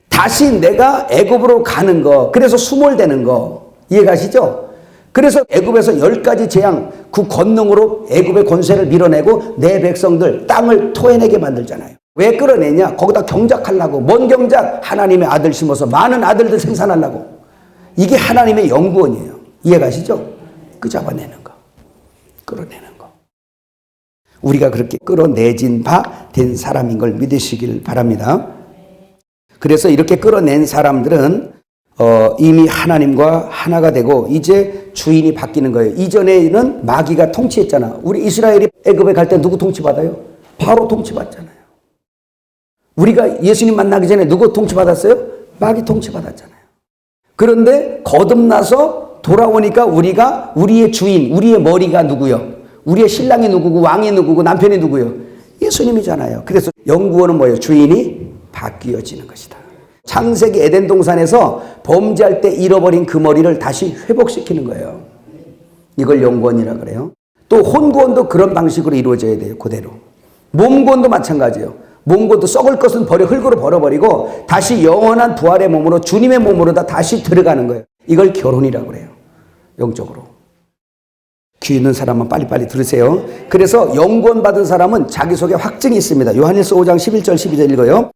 다시 내가 애굽으로 가는 거. 그래서 수몰되는 거. 이해가시죠? 그래서 애굽에서 10가지 재앙 그 권능으로 애굽의 권세를 밀어내고 내 백성들 땅을 토해내게 만들잖아요. 왜 끌어내냐? 거기다 경작하려고. 뭔 경작? 하나님의 아들 심어서 많은 아들들 생산하려고. 이게 하나님의 연구원이에요. 이해가시죠? 그 잡아내는 거. 끌어내는 거. 우리가 그렇게 끌어내진 바 된 사람인 걸 믿으시길 바랍니다. 그래서 이렇게 끌어낸 사람들은 이미 하나님과 하나가 되고 이제 주인이 바뀌는 거예요. 이전에는 마귀가 통치했잖아. 우리 이스라엘이 애굽에 갈 때 누구 통치받아요? 바로 통치받잖아요. 우리가 예수님 만나기 전에 누구 통치받았어요? 마귀 통치받았잖아요. 그런데 거듭나서 돌아오니까 우리가 우리의 주인, 우리의 머리가 누구요? 우리의 신랑이 누구고 왕이 누구고 남편이 누구요? 예수님이잖아요. 그래서 연구원은 뭐예요? 주인이 바뀌어지는 것이다. 창세기 에덴 동산에서 범죄할 때 잃어버린 그 머리를 다시 회복시키는 거예요. 이걸 연구원이라 그래요. 또 혼구원도 그런 방식으로 이루어져야 돼요. 그대로. 몸구원도 마찬가지예요. 몸구원도 썩을 것은 버려 흙으로 버려버리고 다시 영원한 부활의 몸으로 주님의 몸으로 다시 들어가는 거예요. 이걸 결혼이라고 그래요. 영적으로. 귀 있는 사람은 빨리빨리 들으세요. 그래서 연구원 받은 사람은 자기 속에 확증이 있습니다. 요한일서 5장 11절 12절 읽어요.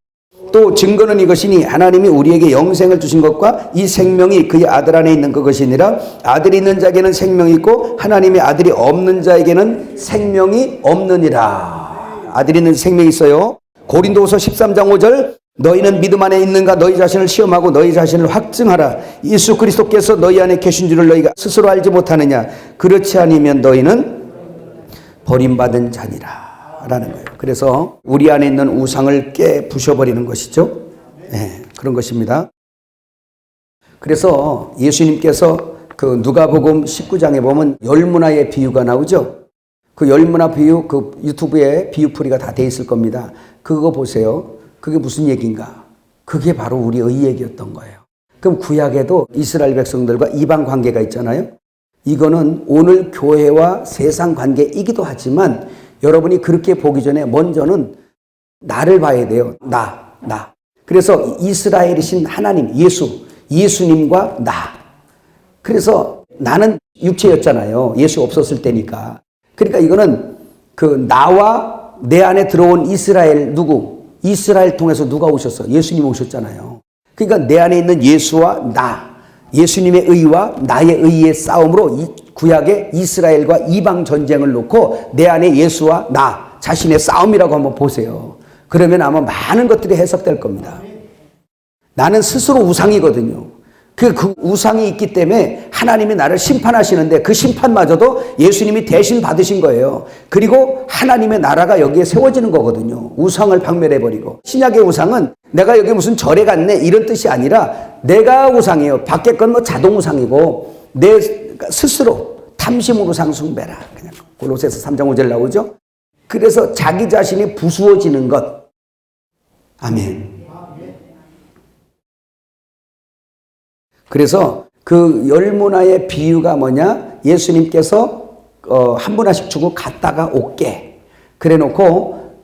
또 증거는 이것이니 하나님이 우리에게 영생을 주신 것과 이 생명이 그의 아들 안에 있는 그것이니라. 아들이 있는 자에게는 생명이 있고 하나님의 아들이 없는 자에게는 생명이 없느니라. 아들이 있는 생명이 있어요. 고린도후서 13장 5절 너희는 믿음 안에 있는가 너희 자신을 시험하고 너희 자신을 확증하라. 예수 그리스도께서 너희 안에 계신 줄을 너희가 스스로 알지 못하느냐. 그렇지 아니면 너희는 버림받은 자니라 라는 거예요. 그래서 우리 안에 있는 우상을 부셔버리는 것이죠. 네, 그런 것입니다. 그래서 예수님께서 그 누가복음 19장에 보면 열문화의 비유가 나오죠. 그 열문화 비유 그 유튜브에 비유풀이가 다 돼 있을 겁니다. 그거 보세요. 그게 무슨 얘기인가? 그게 바로 우리의 얘기였던 거예요. 그럼 구약에도 이스라엘 백성들과 이방 관계가 있잖아요. 이거는 오늘 교회와 세상 관계이기도 하지만 여러분이 그렇게 보기 전에 먼저는 나를 봐야 돼요. 나. 그래서 이스라엘이신 하나님, 예수님과 나. 그래서 나는 육체였잖아요. 예수 없었을 때니까. 그러니까 이거는 그 나와 내 안에 들어온 이스라엘 누구? 이스라엘 통해서 누가 오셨어? 예수님 오셨잖아요. 그러니까 내 안에 있는 예수와 나, 예수님의 의와 나의 의의 싸움으로 이 구약의 이스라엘과 이방 전쟁을 놓고 내 안에 예수와 나 자신의 싸움이라고 한번 보세요. 그러면 아마 많은 것들이 해석될 겁니다. 나는 스스로 우상이거든요. 그 우상이 있기 때문에 하나님이 나를 심판하시는데 그 심판마저도 예수님이 대신 받으신 거예요. 그리고 하나님의 나라가 여기에 세워지는 거거든요. 우상을 박멸해버리고. 신약의 우상은 내가 여기 무슨 절에 갔네 이런 뜻이 아니라 내가 우상이에요. 밖에 건 뭐 자동 우상이고 내 그러니까 스스로 탐심으로 상숭배라. 그냥 골로새서 3장 5절 나오죠. 그래서 자기 자신이 부수어지는 것. 아멘. 그래서 그 열문화의 비유가 뭐냐? 예수님께서 한 문화씩 주고 갔다가 올게. 그래 놓고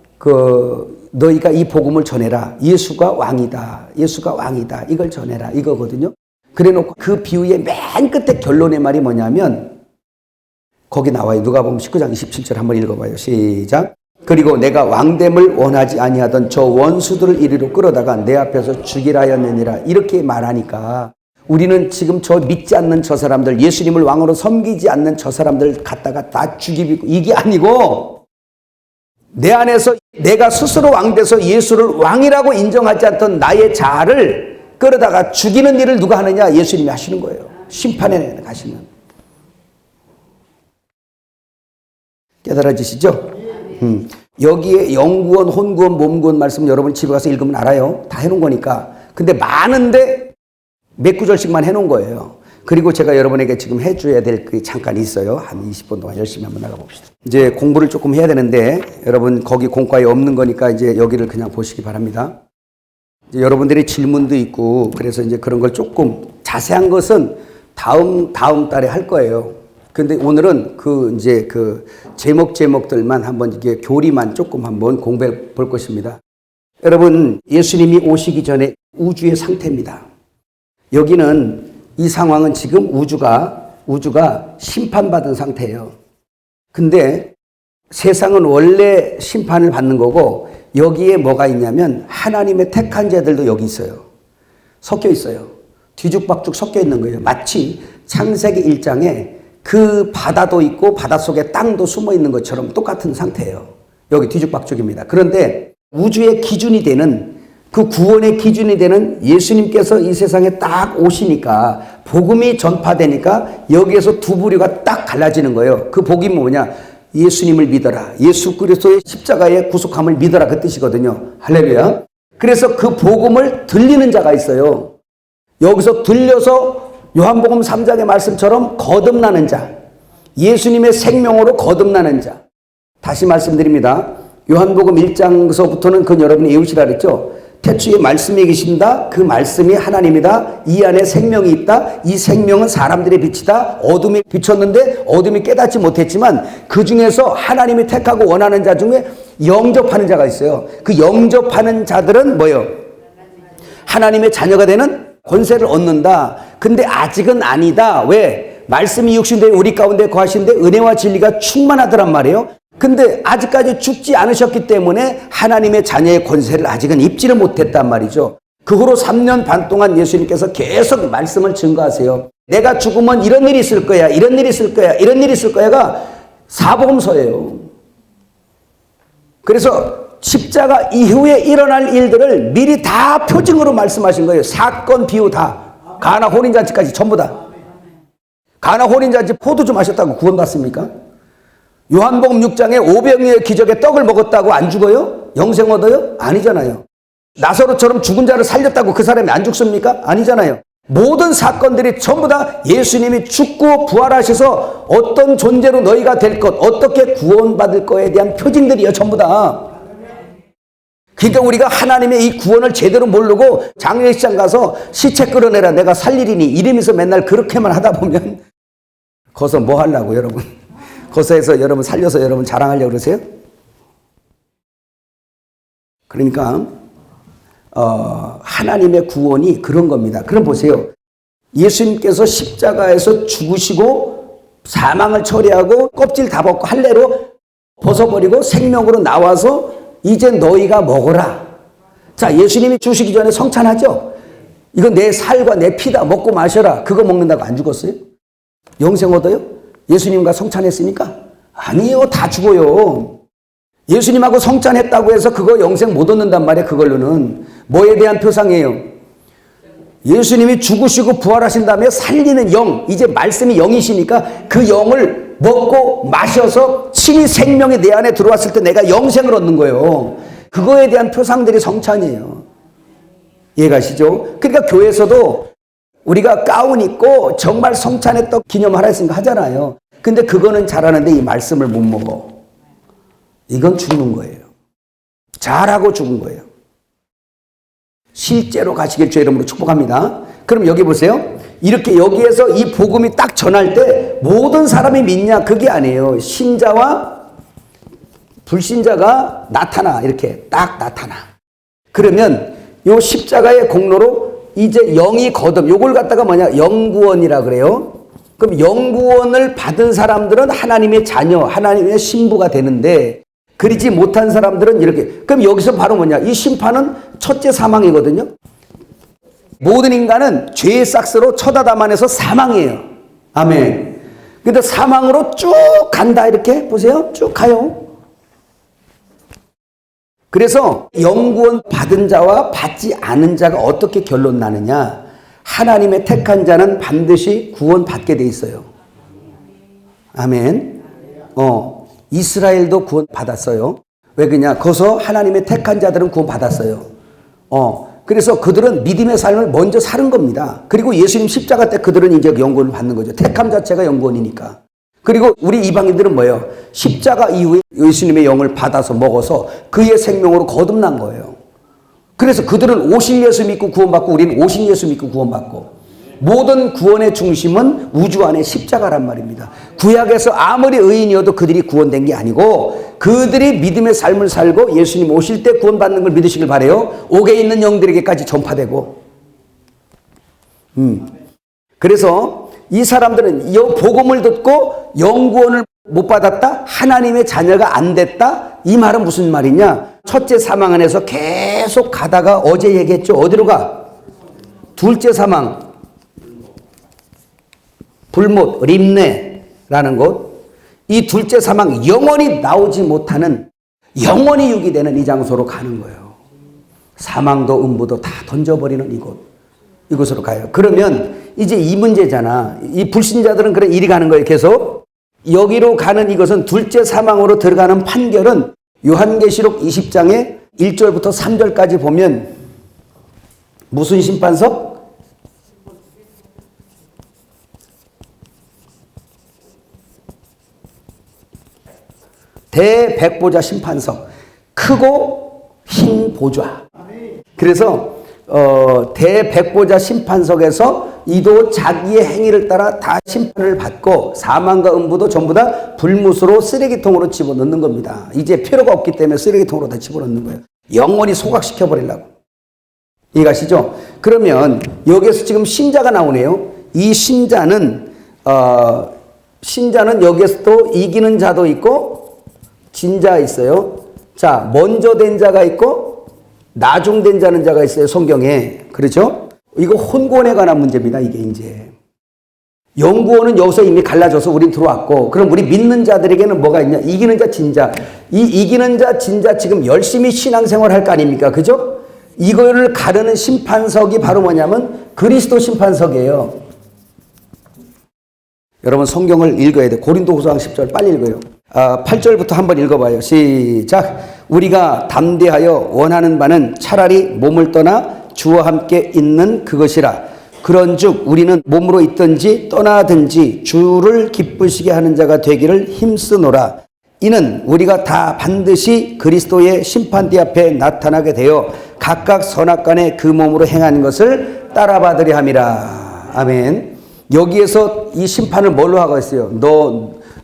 너희가 이 복음을 전해라. 예수가 왕이다. 예수가 왕이다. 이걸 전해라. 이거거든요. 그래 놓고 그 비유의 맨 끝에 결론의 말이 뭐냐면 거기 나와요. 누가복음 19장 27절 한번 읽어봐요. 시작. 그리고 내가 왕됨을 원하지 아니하던 저 원수들을 이리로 끌어다가 내 앞에서 죽이라 하였느니라. 이렇게 말하니까 우리는 지금 저 믿지 않는 저 사람들, 예수님을 왕으로 섬기지 않는 저 사람들 갖다가 다 죽이고, 이게 아니고 내 안에서 내가 스스로 왕돼서 예수를 왕이라고 인정하지 않던 나의 자아를 끌어다가 죽이는 일을 누가 하느냐? 예수님이 하시는 거예요. 심판에 가시는. 깨달아지시죠? 여기에 영구원, 혼구원, 몸구원 말씀 여러분 집에 가서 읽으면 알아요. 다 해놓은 거니까. 근데 많은데 몇 구절씩만 해놓은 거예요. 그리고 제가 여러분에게 지금 해줘야 될 그 잠깐 있어요. 한 20분 동안 열심히 한번 나가봅시다. 이제 공부를 조금 해야 되는데 여러분 거기 공과에 없는 거니까 이제 여기를 그냥 보시기 바랍니다. 이제 여러분들의 질문도 있고 그래서 이제 그런 걸 조금 자세한 것은 다음 달에 할 거예요. 근데 오늘은 이제 제목들만 한번 이게 교리만 조금 한번 공부해 볼 것입니다. 여러분 예수님이 오시기 전에 우주의 상태입니다. 여기는 이 상황은 지금 우주가 심판받은 상태예요. 근데 세상은 원래 심판을 받는 거고 여기에 뭐가 있냐면 하나님의 택한 자들도 여기 있어요. 섞여 있어요. 뒤죽박죽 섞여 있는 거예요. 마치 창세기 1장에 그 바다도 있고 바닷속에 땅도 숨어 있는 것처럼 똑같은 상태예요. 여기 뒤죽박죽입니다. 그런데 우주의 기준이 되는 그 구원의 기준이 되는 예수님께서 이 세상에 딱 오시니까 복음이 전파되니까 여기에서 두 부류가 딱 갈라지는 거예요. 그 복이 뭐냐? 예수님을 믿어라. 예수 그리스도의 십자가의 구속함을 믿어라. 그 뜻이거든요. 할렐루야. 그래서 그 복음을 들리는 자가 있어요. 여기서 들려서 요한복음 3장의 말씀처럼 거듭나는 자. 예수님의 생명으로 거듭나는 자. 다시 말씀드립니다. 요한복음 1장서부터는 그건 여러분이 외우시라 그랬죠. 태초에 말씀이 계신다. 그 말씀이 하나님이다. 이 안에 생명이 있다. 이 생명은 사람들의 빛이다. 어둠이 비쳤는데 어둠이 깨닫지 못했지만 그 중에서 하나님이 택하고 원하는 자 중에 영접하는 자가 있어요. 그 영접하는 자들은 뭐예요? 하나님의 자녀가 되는 권세를 얻는다. 근데 아직은 아니다. 왜? 말씀이 육신되어 우리 가운데 거하신데 은혜와 진리가 충만하더란 말이에요. 근데 아직까지 죽지 않으셨기 때문에 하나님의 자녀의 권세를 아직은 입지를 못했단 말이죠. 그 후로 3년 반 동안 예수님께서 계속 말씀을 증거하세요. 내가 죽으면 이런 일이 있을 거야. 이런 일이 있을 거야. 이런 일이 있을 거야가 사복음서예요. 그래서 십자가 이후에 일어날 일들을 미리 다 표징으로 말씀하신 거예요. 사건 비유 다. 가나 혼인잔치까지 전부 다. 가나 혼인잔치 포도 좀 마셨다고 구원받습니까? 요한복음 6장에 오병이의 기적에 떡을 먹었다고 안 죽어요? 영생 얻어요? 아니잖아요. 나사로처럼 죽은 자를 살렸다고 그 사람이 안 죽습니까? 아니잖아요. 모든 사건들이 전부 다 예수님이 죽고 부활하셔서 어떤 존재로 너희가 될 것, 어떻게 구원받을 거에 대한 표징들이에요. 전부 다. 그러니까 우리가 하나님의 이 구원을 제대로 모르고 장례식장 가서 시체 끌어내라 내가 살리리니 이러면서 맨날 그렇게만 하다 보면 거기서 뭐 하려고 여러분. 거기서 여러분 살려서 여러분 자랑하려고 그러세요? 그러니까 하나님의 구원이 그런 겁니다. 그럼 보세요. 예수님께서 십자가에서 죽으시고 사망을 처리하고 껍질 다 벗고 할례로 벗어버리고 생명으로 나와서 이제 너희가 먹어라. 자, 예수님이 주시기 전에 성찬하죠? 이건 내 살과 내 피다. 먹고 마셔라. 그거 먹는다고 안 죽었어요? 영생 얻어요? 예수님과 성찬했으니까? 아니에요. 다 죽어요. 예수님하고 성찬했다고 해서 그거 영생 못 얻는단 말이에요. 그걸로는. 뭐에 대한 표상이에요? 예수님이 죽으시고 부활하신 다음에 살리는 영. 이제 말씀이 영이시니까 그 영을 먹고 마셔서 친히 생명이 내 안에 들어왔을 때 내가 영생을 얻는 거예요. 그거에 대한 표상들이 성찬이에요. 이해가시죠? 그러니까 교회에서도 우리가 가운 입고 정말 성찬의 떡 기념하라 했으니까 하잖아요. 근데 그거는 잘하는데 이 말씀을 못 먹어. 이건 죽는 거예요. 잘하고 죽은 거예요. 실제로 가시길 주의 이름으로 축복합니다. 그럼 여기 보세요. 이렇게 여기에서 이 복음이 딱 전할 때 모든 사람이 믿냐? 그게 아니에요. 신자와 불신자가 나타나. 이렇게 딱 나타나. 그러면 요 십자가의 공로로 이제 영이 거듭. 요걸 갖다가 뭐냐? 영구원이라 그래요. 그럼 영구원을 받은 사람들은 하나님의 자녀, 하나님의 신부가 되는데 그러지 못한 사람들은 이렇게. 그럼 여기서 바로 뭐냐? 이 심판은 첫째 사망이거든요. 모든 인간은 죄의 싹스로 첫 아담안에서 사망이에요. 아멘. 근데 사망으로 쭉 간다. 이렇게 보세요. 쭉 가요. 그래서 영구원 받은 자와 받지 않은 자가 어떻게 결론 나느냐? 하나님의 택한 자는 반드시 구원 받게 돼 있어요. 아멘. 이스라엘도 구원 받았어요. 왜 그러냐? 거기서 하나님의 택한 자들은 구원 받았어요. 그래서 그들은 믿음의 삶을 먼저 사는 겁니다. 그리고 예수님 십자가 때 그들은 이제 영구원을 받는 거죠. 택함 자체가 영구원이니까. 그리고 우리 이방인들은 뭐예요? 십자가 이후에 예수님의 영을 받아서 먹어서 그의 생명으로 거듭난 거예요. 그래서 그들은 오실 예수 믿고 구원받고 우리는 오신 예수 믿고 구원받고 모든 구원의 중심은 우주 안에 십자가란 말입니다. 구약에서 아무리 의인이어도 그들이 구원된 게 아니고 그들이 믿음의 삶을 살고 예수님 오실 때 구원받는 걸 믿으시길 바라요. 옥에 있는 영들에게까지 전파되고 그래서 이 사람들은 이 복음을 듣고 영구원을 못 받았다? 하나님의 자녀가 안 됐다? 이 말은 무슨 말이냐? 첫째 사망 안에서 계속 가다가 어제 얘기했죠. 어디로 가? 둘째 사망. 불못, 림네라는 곳. 이 둘째 사망, 영원히 나오지 못하는, 영원히 유기되는 이 장소로 가는 거예요. 사망도 음부도 다 던져버리는 이곳. 이곳으로 가요. 그러면 이제 이 문제잖아. 이 불신자들은 그래 이리 가는 거예요. 계속. 여기로 가는 이것은 둘째 사망으로 들어가는 판결은 요한계시록 20장에 1절부터 3절까지 보면 무슨 심판석? 대백보자 심판석. 크고 흰 보좌. 그래서 대백보자 심판석에서 이도 자기의 행위를 따라 다 심판을 받고 사망과 음부도 전부 다 불못으로 쓰레기통으로 집어넣는 겁니다. 이제 필요가 없기 때문에 쓰레기통으로 다 집어넣는 거예요. 영원히 소각시켜 버리려고. 이해가시죠? 그러면 여기에서 지금 신자가 나오네요. 이 신자는 여기에서 또 이기는 자도 있고 진자 있어요. 자, 먼저 된 자가 있고 나중된 자가 있어요. 성경에. 그렇죠? 이거 혼구원에 관한 문제입니다. 이게 이제. 영구원은 여기서 이미 갈라져서 우린 들어왔고 그럼 우리 믿는 자들에게는 뭐가 있냐? 이기는 자, 진자. 이 이기는 자, 진자 지금 열심히 신앙생활 할 거 아닙니까? 그죠? 이거를 가르는 심판석이 바로 뭐냐면 그리스도 심판석이에요. 여러분 성경을 읽어야 돼요. 고린도후서 10절 빨리 읽어요. 8절부터 한번 읽어봐요. 시작. 우리가 담대하여 원하는 바는 차라리 몸을 떠나 주와 함께 있는 그것이라. 그런즉 우리는 몸으로 있든지 떠나든지 주를 기쁘시게 하는 자가 되기를 힘쓰노라. 이는 우리가 다 반드시 그리스도의 심판대 앞에 나타나게 되어 각각 선악간에 그 몸으로 행하는 것을 따라받으려 함이라. 아멘. 여기에서 이 심판을 뭘로 하고 있어요?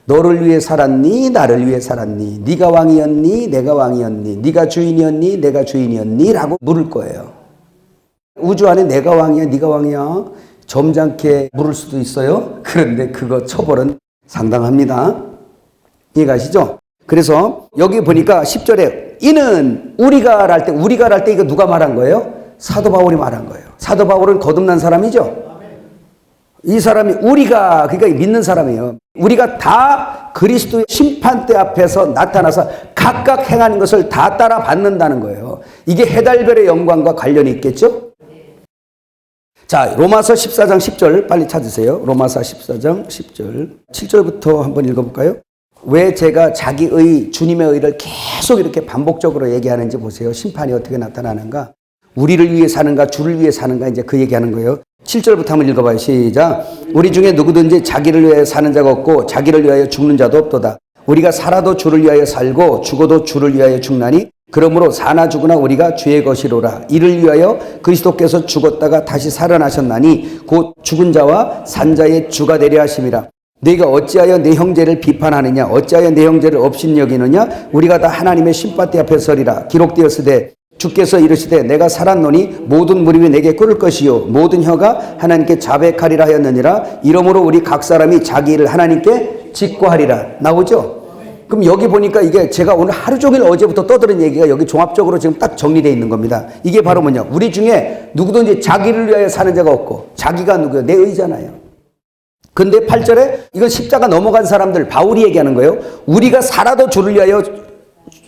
너를 위해 살았니? 나를 위해 살았니? 네가 왕이었니? 내가 왕이었니? 네가 주인이었니? 내가 주인이었니? 라고 물을 거예요. 우주 안에 내가 왕이야? 네가 왕이야? 점잖게 물을 수도 있어요. 그런데 그거 처벌은 상당합니다. 이해가시죠? 그래서 여기 보니까 10절에 이는 우리가 할 때 이거 누가 말한 거예요? 사도 바울이 말한 거예요. 사도 바울은 거듭난 사람이죠? 이 사람이 우리가 그러니까 믿는 사람이에요. 우리가 다 그리스도의 심판대 앞에서 나타나서 각각 행하는 것을 다 따라 받는다는 거예요. 이게 해달별의 영광과 관련이 있겠죠? 자, 로마서 14장 10절 빨리 찾으세요. 로마서 14장 10절 7절부터 한번 읽어볼까요? 왜 제가 자기의 주님의 의를 계속 이렇게 반복적으로 얘기하는지 보세요. 심판이 어떻게 나타나는가? 우리를 위해 사는가 주를 위해 사는가 이제 그 얘기하는 거예요. 7절부터 한번 읽어봐요. 시작. 우리 중에 누구든지 자기를 위하여 사는 자가 없고 자기를 위하여 죽는 자도 없도다. 우리가 살아도 주를 위하여 살고 죽어도 주를 위하여 죽나니 그러므로 사나 죽으나 우리가 주의 것이로라. 이를 위하여 그리스도께서 죽었다가 다시 살아나셨나니 곧 죽은 자와 산 자의 주가 되려 하심이라. 네가 어찌하여 내 형제를 비판하느냐? 어찌하여 내 형제를 업신여기느냐? 우리가 다 하나님의 심판대 앞에 서리라. 기록되었으되 주께서 이르시되 내가 살았노니 모든 무릎이 내게 꿇을 것이요 모든 혀가 하나님께 자백하리라 하였느니라. 이러므로 우리 각 사람이 자기 일을 하나님께 직고하리라. 나오죠? 그럼 여기 보니까 이게 제가 오늘 하루 종일 어제부터 떠드는 얘기가 여기 종합적으로 지금 딱 정리되어 있는 겁니다. 이게 바로 뭐냐? 우리 중에 누구든지 자기를 위하여 사는 자가 없고 자기가 누구예요? 내 의잖아요. 근데 8절에 이건 십자가 넘어간 사람들 바울이 얘기하는 거예요. 우리가 살아도 주를 위하여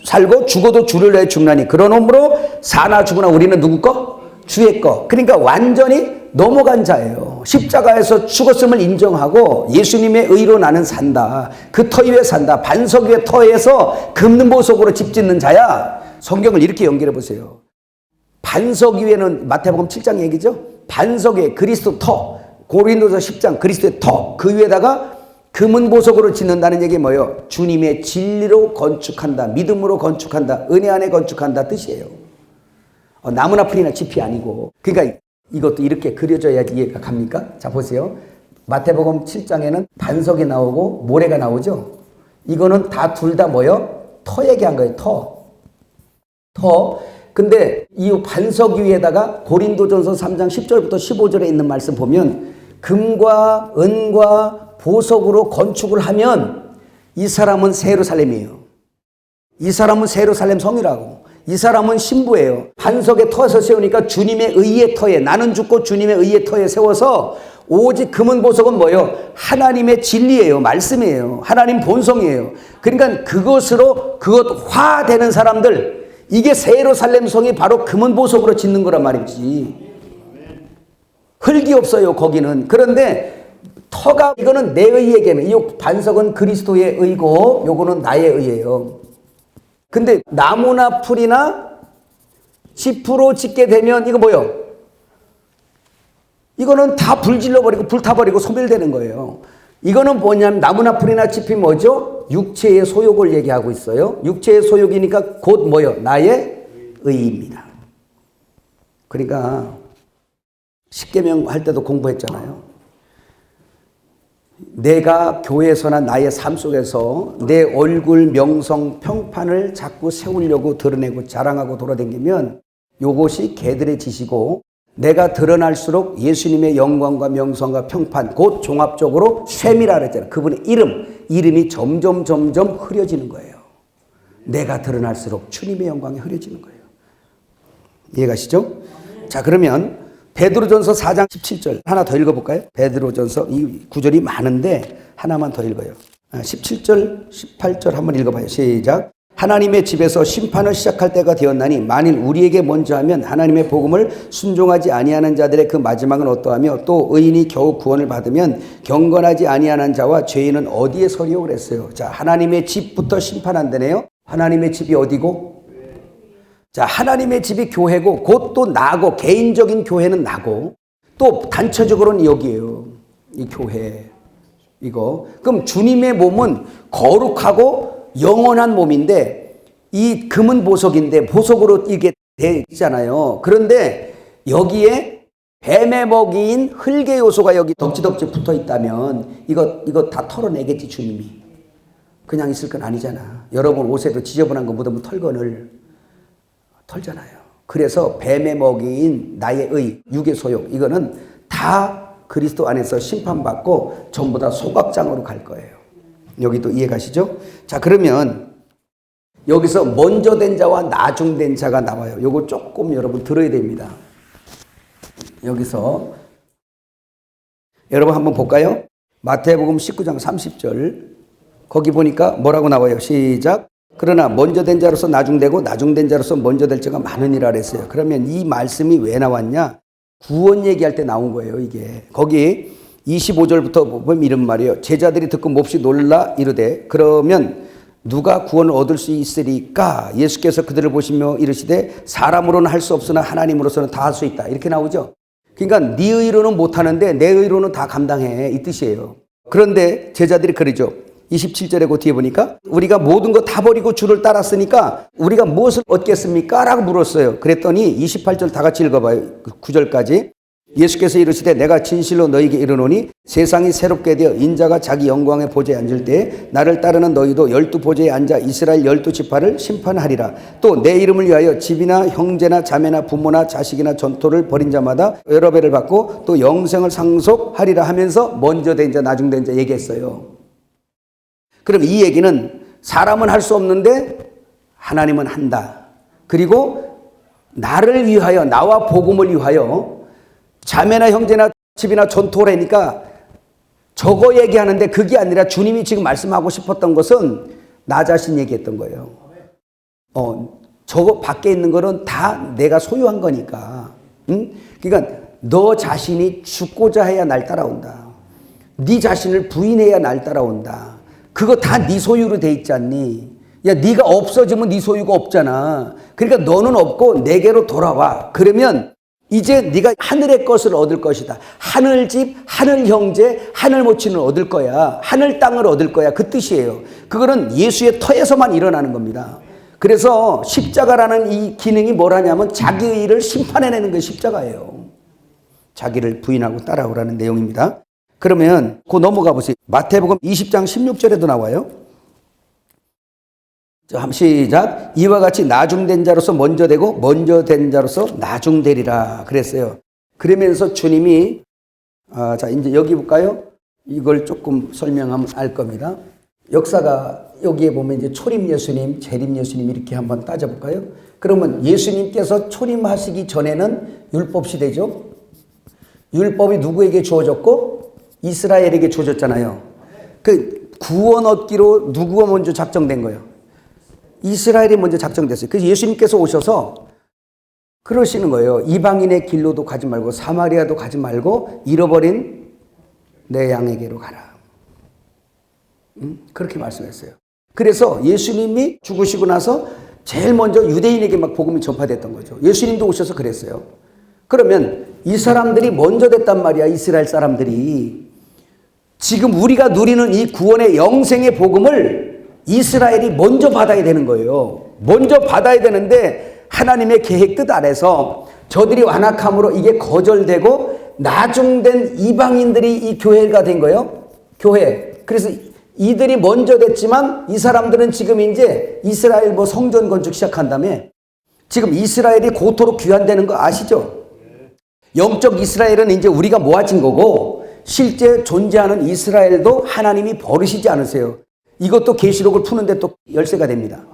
살고 죽어도 주를 위하여 죽나니 그러므로 사나 죽으나 우리는 누구 거? 주의 거. 그러니까 완전히 넘어간 자예요. 십자가에서 죽었음을 인정하고 예수님의 의로 나는 산다. 그 터 위에 산다. 반석 위에 터에서 긁는 보석으로 집 짓는 자야. 성경을 이렇게 연결해 보세요. 반석 위에는 마태복음 7장 얘기죠. 반석 위에 그리스도 터. 고린도서 10장 그리스도의 터. 그 위에다가 금은 보석으로 짓는다는 얘기 뭐예요? 주님의 진리로 건축한다. 믿음으로 건축한다. 은혜 안에 건축한다 뜻이에요. 나무나 풀이나 짚이 아니고. 그러니까 이것도 이렇게 그려져야지 이해가 갑니까? 자 보세요. 마태복음 7장에는 반석이 나오고 모래가 나오죠. 이거는 다 둘 다 뭐예요? 터 얘기한 거예요. 터. 근데 이 반석 위에다가 고린도전서 3장 10절부터 15절에 있는 말씀 보면 금과 은과 보석으로 건축을 하면 이 사람은 새 예루살렘이에요. 이 사람은 새 예루살렘 성이라고. 이 사람은 신부예요. 반석의 터에서 세우니까 주님의 의의 터에, 나는 죽고 주님의 의의 터에 세워서 오직 금은 보석은 뭐예요? 하나님의 진리예요. 말씀이에요. 하나님 본성이에요. 그러니까 그것으로 그것 화되는 사람들, 이게 새 예루살렘 성이 바로 금은 보석으로 짓는 거란 말이지. 흙이 없어요 거기는. 그런데 터가, 이거는 내 의에게는, 이 반석은 그리스도의 의고 요거는 나의 의예요. 근데 나무나 풀이나 짚으로 짓게 되면 이거 뭐예요? 이거는 다 불질러버리고 불타버리고 소멸되는 거예요. 이거는 뭐냐면 나무나 풀이나 짚이 뭐죠? 육체의 소욕을 얘기하고 있어요. 육체의 소욕이니까 곧 뭐예요? 나의 의입니다. 그러니까 십계명 할 때도 공부했잖아요. 내가 교회에서나 나의 삶 속에서 내 얼굴, 명성, 평판을 자꾸 세우려고 드러내고 자랑하고 돌아다니면 요것이 개들의 짓이고 내가 드러날수록 예수님의 영광과 명성과 평판, 곧 종합적으로 셈이라 그랬잖아요. 그분의 이름이 점점 흐려지는 거예요. 내가 드러날수록 주님의 영광이 흐려지는 거예요. 이해가시죠? 자, 그러면 베드로전서 4장 17절 하나 더 읽어볼까요? 베드로전서 이 구절이 많은데 하나만 더 읽어요. 17절 18절 한번 읽어봐요. 시작. 하나님의 집에서 심판을 시작할 때가 되었나니 만일 우리에게 먼저 하면 하나님의 복음을 순종하지 아니하는 자들의 그 마지막은 어떠하며 또 의인이 겨우 구원을 받으면 경건하지 아니하는 자와 죄인은 어디에 서리오 그랬어요. 자, 하나님의 집부터 심판한다네요. 하나님의 집이 어디고? 자, 하나님의 집이 교회고 곧 또 나고, 개인적인 교회는 나고 또 단체적으로는 여기에요. 이 교회 이거. 그럼 주님의 몸은 거룩하고 영원한 몸인데 이 금은 보석인데 보석으로 이게 되잖아요. 그런데 여기에 뱀의 먹이인 흙의 요소가 여기 덕지덕지 붙어 있다면 이거 다 털어내겠지 주님이. 그냥 있을 건 아니잖아. 여러분 옷에도 지저분한 거 묻으면 털잖아요. 그래서 뱀의 먹이인 나의 의, 육의 소욕, 이거는 다 그리스도 안에서 심판받고 전부 다 소각장으로 갈 거예요. 여기도 이해 가시죠? 자, 그러면 여기서 먼저 된 자와 나중된 자가 나와요. 요거 조금 여러분 들어야 됩니다. 여기서 여러분 한번 볼까요? 마태복음 19장 30절 거기 보니까 뭐라고 나와요? 시작. 그러나 먼저 된 자로서 나중되고 나중된 자로서 먼저 될 자가 많으니라 그랬어요. 그러면 이 말씀이 왜 나왔냐? 구원 얘기할 때 나온 거예요. 이게 거기 25절부터 보면 이런 말이에요. 제자들이 듣고 몹시 놀라 이르되 그러면 누가 구원을 얻을 수 있으리까? 예수께서 그들을 보시며 이르시되 사람으로는 할 수 없으나 하나님으로서는 다 할 수 있다. 이렇게 나오죠. 그러니까 네 의로는 못하는데 내 의로는 다 감당해, 이 뜻이에요. 그런데 제자들이 그러죠. 27절에 그 뒤에 보니까 우리가 모든 거 다 버리고 주를 따랐으니까 우리가 무엇을 얻겠습니까? 라고 물었어요. 그랬더니 28절 다 같이 읽어봐요. 9절까지. 예수께서 이르시되 내가 진실로 너희에게 이르노니 세상이 새롭게 되어 인자가 자기 영광의 보좌에 앉을 때 나를 따르는 너희도 12보좌에 앉아 이스라엘 12지파를 심판하리라. 또 내 이름을 위하여 집이나 형제나 자매나 부모나 자식이나 전토를 벌인 자마다 여러 배를 받고 또 영생을 상속하리라 하면서 먼저 된 자 나중 된 자 얘기했어요. 그럼 이 얘기는 사람은 할 수 없는데 하나님은 한다. 그리고 나를 위하여, 나와 복음을 위하여 자매나 형제나 집이나 전토라니까 저거 얘기하는데 그게 아니라 주님이 지금 말씀하고 싶었던 것은 나 자신 얘기했던 거예요. 저거 밖에 있는 거는 다 내가 소유한 거니까. 응? 그러니까 너 자신이 죽고자 해야 날 따라온다. 네 자신을 부인해야 날 따라온다. 그거 다 네 소유로 돼 있지 않니? 야, 네가 없어지면 네 소유가 없잖아. 그러니까 너는 없고 내게로 돌아와. 그러면 이제 네가 하늘의 것을 얻을 것이다. 하늘집, 하늘 형제, 하늘 모친을 얻을 거야. 하늘 땅을 얻을 거야. 그 뜻이에요. 그거는 예수의 터에서만 일어나는 겁니다. 그래서 십자가라는 이 기능이 뭐라냐면 자기의 일을 심판해내는 게 십자가예요. 자기를 부인하고 따라오라는 내용입니다. 그러면 그 넘어가 보세요. 마태복음 20장 16절에도 나와요. 시작. 이와 같이 나중된 자로서 먼저 되고 먼저 된 자로서 나중되리라 그랬어요. 그러면서 주님이 자 이제 여기 볼까요? 이걸 조금 설명하면 알 겁니다. 역사가 여기에 보면 이제 초림 예수님, 재림 예수님 이렇게 한번 따져볼까요? 그러면 예수님께서 초림하시기 전에는 율법 시대죠. 율법이 누구에게 주어졌고 이스라엘에게 주어졌잖아요. 그 구원 얻기로 누구가 먼저 작정된 거예요? 이스라엘이 먼저 작정됐어요. 그래서 예수님께서 오셔서 그러시는 거예요. 이방인의 길로도 가지 말고 사마리아도 가지 말고 잃어버린 내 양에게로 가라. 그렇게 말씀했어요. 그래서 예수님이 죽으시고 나서 제일 먼저 유대인에게 막 복음이 전파됐던 거죠. 예수님도 오셔서 그랬어요. 그러면 이 사람들이 먼저 됐단 말이야. 이스라엘 사람들이. 지금 우리가 누리는 이 구원의 영생의 복음을 이스라엘이 먼저 받아야 되는 거예요. 먼저 받아야 되는데 하나님의 계획 뜻 아래서 저들이 완악함으로 이게 거절되고 나중된 이방인들이 이 교회가 된 거예요. 교회. 그래서 이들이 먼저 됐지만 이 사람들은 지금 이제 이스라엘 뭐 성전 건축 시작한 다음에 지금 이스라엘이 고토록 귀환되는 거 아시죠? 영적 이스라엘은 이제 우리가 모아진 거고 실제 존재하는 이스라엘도 하나님이 버리시지 않으세요. 이것도 계시록을 푸는데 또 열쇠가 됩니다.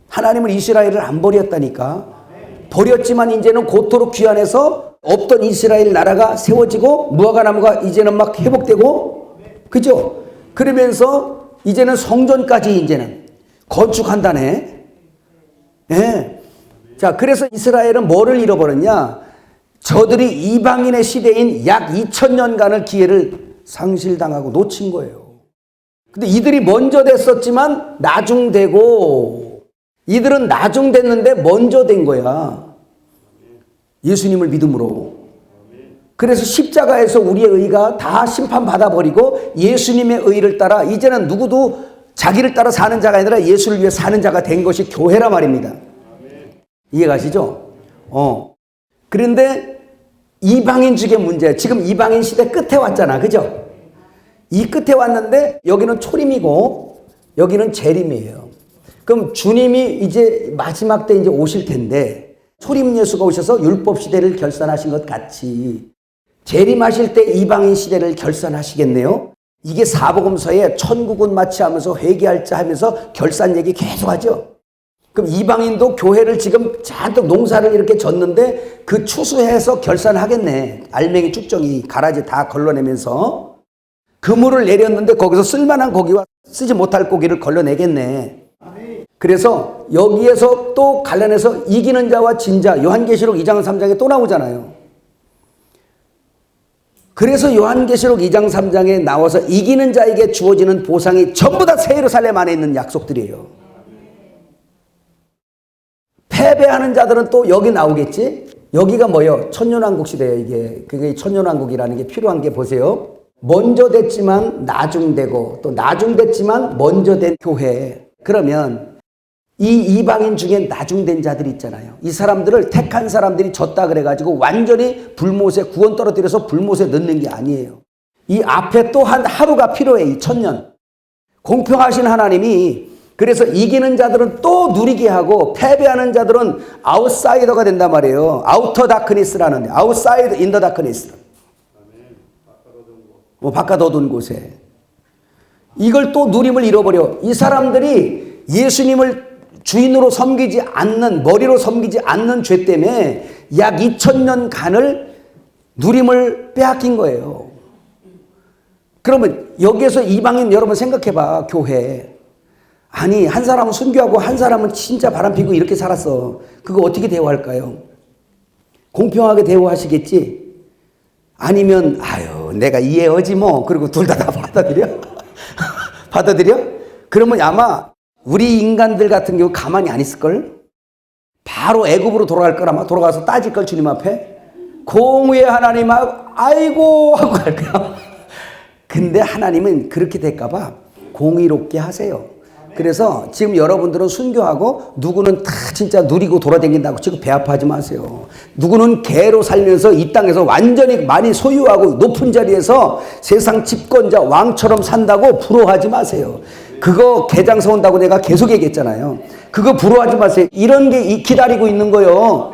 하나님은 이스라엘을 안 버렸다니까. 버렸지만 이제는 고토록 귀환해서 없던 이스라엘 나라가 세워지고 무화과 나무가 이제는 막 회복되고 그죠? 그러면서 이제는 성전까지 이제는 건축한다네. 예. 자, 그래서 이스라엘은 뭐를 잃어버렸냐? 저들이 이방인의 시대인 약 2000년간을 기회를 상실당하고 놓친 거예요. 근데 이들이 먼저 됐었지만 나중되고 이들은 나중됐는데 먼저 된 거야. 예수님을 믿음으로. 그래서 십자가에서 우리의 의가 다 심판받아버리고 예수님의 의를 따라 이제는 누구도 자기를 따라 사는 자가 아니라 예수를 위해 사는 자가 된 것이 교회라 말입니다. 이해가시죠? 그런데 이방인 중에 문제야. 지금 이방인 시대 끝에 왔잖아. 그죠? 이 끝에 왔는데 여기는 초림이고 여기는 재림이에요. 그럼 주님이 이제 마지막 때 이제 오실 텐데 초림 예수가 오셔서 율법 시대를 결산하신 것 같이 재림하실 때 이방인 시대를 결산하시겠네요. 이게 사복음서에 천국은 마치 하면서 회개할 자 하면서 결산 얘기 계속하죠. 그럼 이방인도 교회를 지금 잔뜩 농사를 이렇게 졌는데 그 추수해서 결산하겠네. 알맹이 쭉정이 가라지 다 걸러내면서 그물을 내렸는데 거기서 쓸만한 고기와 쓰지 못할 고기를 걸러내겠네. 그래서 여기에서 또 관련해서 이기는 자와 진 자, 요한계시록 2장 3장에 또 나오잖아요. 그래서 요한계시록 2장 3장에 나와서 이기는 자에게 주어지는 보상이 전부 다 새 예루살렘 안에 있는 약속들이에요. 패배하는 자들은 또 여기 나오겠지. 여기가 뭐예요? 천년왕국 시대예요, 이게. 그게 천년왕국이라는 게 필요한 게 보세요. 먼저 됐지만 나중되고 또 나중됐지만 먼저 된 교회. 그러면 이 이방인 중에 나중된 자들이 있잖아요. 이 사람들을 택한 사람들이 졌다 그래가지고 완전히 불못에 구원 떨어뜨려서 불못에 넣는 게 아니에요. 이 앞에 또 한 하루가 필요해. 이 천년. 공평하신 하나님이 그래서 이기는 자들은 또 누리게 하고 패배하는 자들은 아웃사이더가 된단 말이에요. 아우터 다크니스라는 아웃사이더 인 더 다크니스. 바깥 어두운 곳에. 이걸 또 누림을 잃어버려. 이 사람들이 예수님을 주인으로 섬기지 않는, 머리로 섬기지 않는 죄 때문에 약 2000년간을 누림을 빼앗긴 거예요. 그러면 여기에서 이방인 여러분 생각해봐. 교회. 아니 한 사람은 순교하고 한 사람은 진짜 바람피고 이렇게 살았어. 그거 어떻게 대우할까요? 공평하게 대우하시겠지? 아니면 아유 내가 이해하지 뭐. 그리고 둘 다 받아들여? 받아들여? 그러면 아마 우리 인간들 같은 경우 가만히 안 있을걸? 바로 애굽으로 돌아갈 걸 아마 돌아가서 따질 걸 주님 앞에? 공의의 하나님 아이고 하고 갈 거야. 근데 하나님은 그렇게 될까봐 공의롭게 하세요. 그래서 지금 여러분들은 순교하고 누구는 다 진짜 누리고 돌아다닌다고 지금 배 아파하지 마세요. 누구는 개로 살면서 이 땅에서 완전히 많이 소유하고 높은 자리에서 세상 집권자 왕처럼 산다고 부러워하지 마세요. 그거 개장 세운다고 내가 계속 얘기했잖아요. 그거 부러워하지 마세요. 이런 게 기다리고 있는 거예요.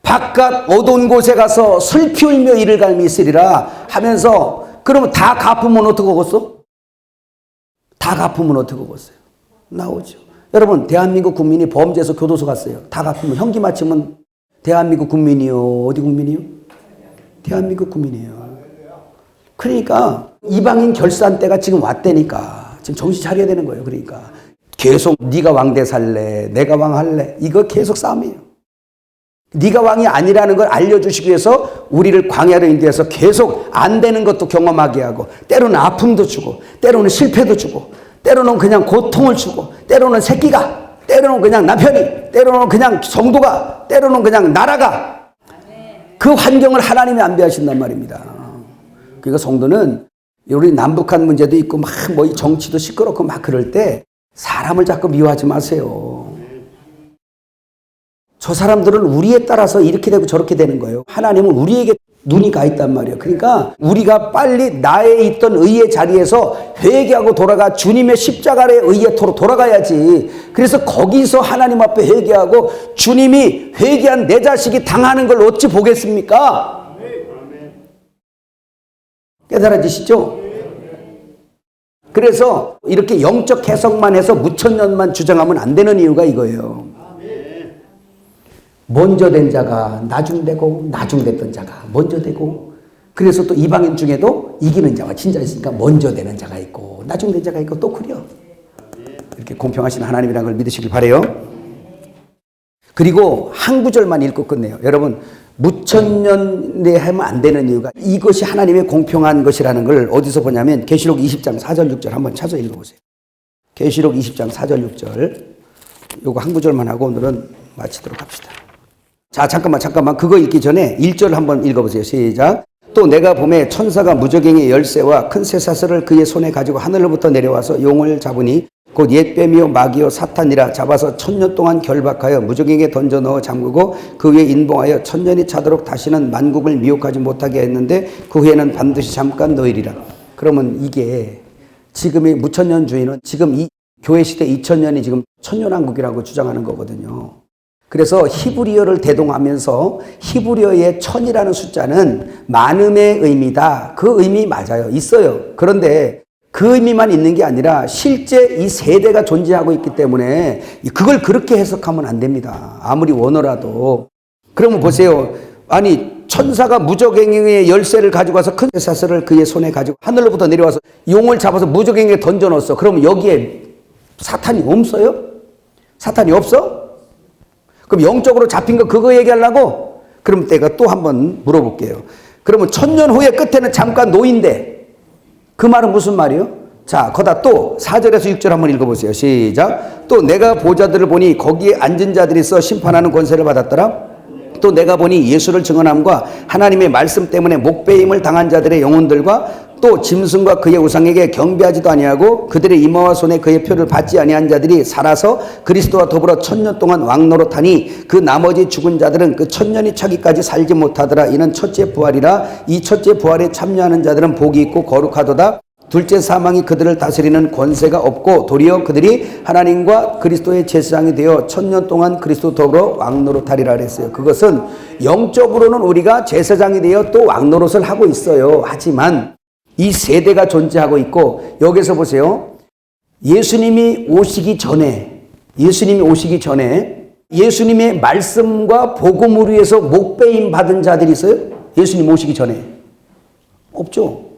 바깥 어두운 곳에 가서 슬피 울며 이를 갈미 있으리라 하면서 그러면 다 갚으면 어떻게 하겠어? 다 갚으면 어떻게 하겠어요? 나오죠. 여러분 대한민국 국민이 범죄에서 교도소 갔어요. 다 갚으면 형기 맞추면 대한민국 국민이요. 어디 국민이요? 대한민국 국민이에요. 그러니까 이방인 결산 때가 지금 왔다니까. 지금 정신 차려야 되는 거예요. 그러니까 계속 네가 왕대 살래 내가 왕 할래 이거 계속 싸움이에요. 네가 왕이 아니라는 걸 알려주시기 위해서 우리를 광야로 인도해서 계속 안 되는 것도 경험하게 하고 때로는 아픔도 주고 때로는 실패도 주고 때로는 그냥 고통을 주고 때로는 새끼가 때로는 그냥 남편이 때로는 그냥 성도가 때로는 그냥 나라가 그 환경을 하나님이 안배하신단 말입니다. 그러니까 성도는 우리 남북한 문제도 있고 막 뭐 정치도 시끄럽고 막 그럴 때 사람을 자꾸 미워하지 마세요. 저 사람들은 우리에 따라서 이렇게 되고 저렇게 되는 거예요. 하나님은 우리에게 눈이 가 있단 말이에요. 그러니까 우리가 빨리 나에 있던 의의 자리에서 회개하고 돌아가 주님의 십자가의 의의토로 돌아가야지. 그래서 거기서 하나님 앞에 회개하고 주님이 회개한 내 자식이 당하는 걸 어찌 보겠습니까? 깨달아지시죠? 그래서 이렇게 영적 해석만 해서 무천년만 주장하면 안 되는 이유가 이거예요. 먼저 된 자가 나중되고 나중됐던 자가 먼저 되고 그래서 또 이방인 중에도 이기는 자가 진짜 있으니까 먼저 되는 자가 있고 나중된 자가 있고 또 그래요. 이렇게 공평하신 하나님이라는 걸 믿으시길 바라요. 그리고 한 구절만 읽고 끝내요. 여러분 무천년에 하면 안 되는 이유가 이것이 하나님의 공평한 것이라는 걸 어디서 보냐면 계시록 20장 4절 6절 한번 찾아 읽어보세요. 계시록 20장 4절 6절 요거 한 구절만 하고 오늘은 마치도록 합시다. 자 잠깐만 그거 읽기 전에 1절 한번 읽어보세요. 시작. 또 내가 봄에 천사가 무저갱이의 열쇠와 큰 쇠사슬을 그의 손에 가지고 하늘로부터 내려와서 용을 잡으니 곧 옛뱀이요 마귀요 사탄이라 잡아서 1000년 동안 결박하여 무저갱이에 던져 넣어 잠그고 그 위에 인봉하여 1000년이 차도록 다시는 만국을 미혹하지 못하게 했는데 그 후에는 반드시 잠깐 너희리라. 그러면 이게 지금의 무천년 주의는 지금 이 교회 시대 2000년이 지금 천년왕국이라고 주장하는 거거든요. 그래서 히브리어를 대동하면서 히브리어의 천이라는 숫자는 많음의 의미다. 그 의미 맞아요. 있어요. 그런데 그 의미만 있는 게 아니라 실제 이 세대가 존재하고 있기 때문에 그걸 그렇게 해석하면 안 됩니다. 아무리 원어라도. 그러면 보세요. 아니 천사가 무저갱이의 열쇠를 가지고 와서 큰 사슬을 그의 손에 가지고 하늘로부터 내려와서 용을 잡아서 무저갱이에 던져 넣었어. 그러면 여기에 사탄이 없어요? 사탄이 없어? 그럼 영적으로 잡힌 거 그거 얘기하려고? 그럼 내가 또 한번 물어볼게요. 그러면 1000년 후에 끝에는 잠깐 노인데 그 말은 무슨 말이요? 자, 거다 또 4절에서 6절 한번 읽어보세요. 시작. 또 내가 보좌들을 보니 거기에 앉은 자들이 있어 심판하는 권세를 받았더라. 또 내가 보니 예수를 증언함과 하나님의 말씀 때문에 목배임을 당한 자들의 영혼들과 또 짐승과 그의 우상에게 경배하지도 아니하고 그들의 이마와 손에 그의 표를 받지 아니한 자들이 살아서 그리스도와 더불어 1000년 동안 왕노릇하니 그 나머지 죽은 자들은 그 1000년이 차기까지 살지 못하더라. 이는 첫째 부활이라. 이 첫째 부활에 참여하는 자들은 복이 있고 거룩하도다. 둘째 사망이 그들을 다스리는 권세가 없고 도리어 그들이 하나님과 그리스도의 제사장이 되어 1000년 동안 그리스도 더불어 왕노릇하리라 그랬어요. 그것은 영적으로는 우리가 제사장이 되어 또 왕노릇을 하고 있어요. 하지만 이 세대가 존재하고 있고, 여기서 보세요. 예수님이 오시기 전에 예수님의 말씀과 복음을 위해서 목배임 받은 자들이 있어요? 예수님 오시기 전에 없죠.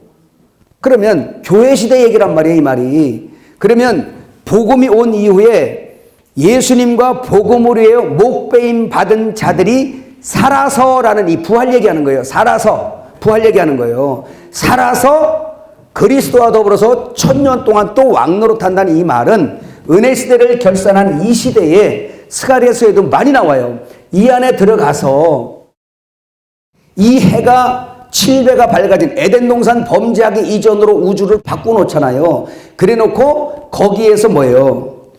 그러면 교회 시대 얘기란 말이에요, 이 말이. 그러면 복음이 온 이후에 예수님과 복음을 위해 목배임 받은 자들이 살아서라는 이 부활 얘기하는 거예요. 살아서 부활 얘기하는 거예요. 살아서 그리스도와 더불어서 1000년 동안 또 왕노릇한다는 이 말은 은혜 시대를 결산한 이 시대에 스가랴서에도 많이 나와요. 이 안에 들어가서 이 해가 7배가 밝아진 에덴 동산 범죄하기 이전으로 우주를 바꿔놓잖아요. 그래 놓고 거기에서 뭐예요?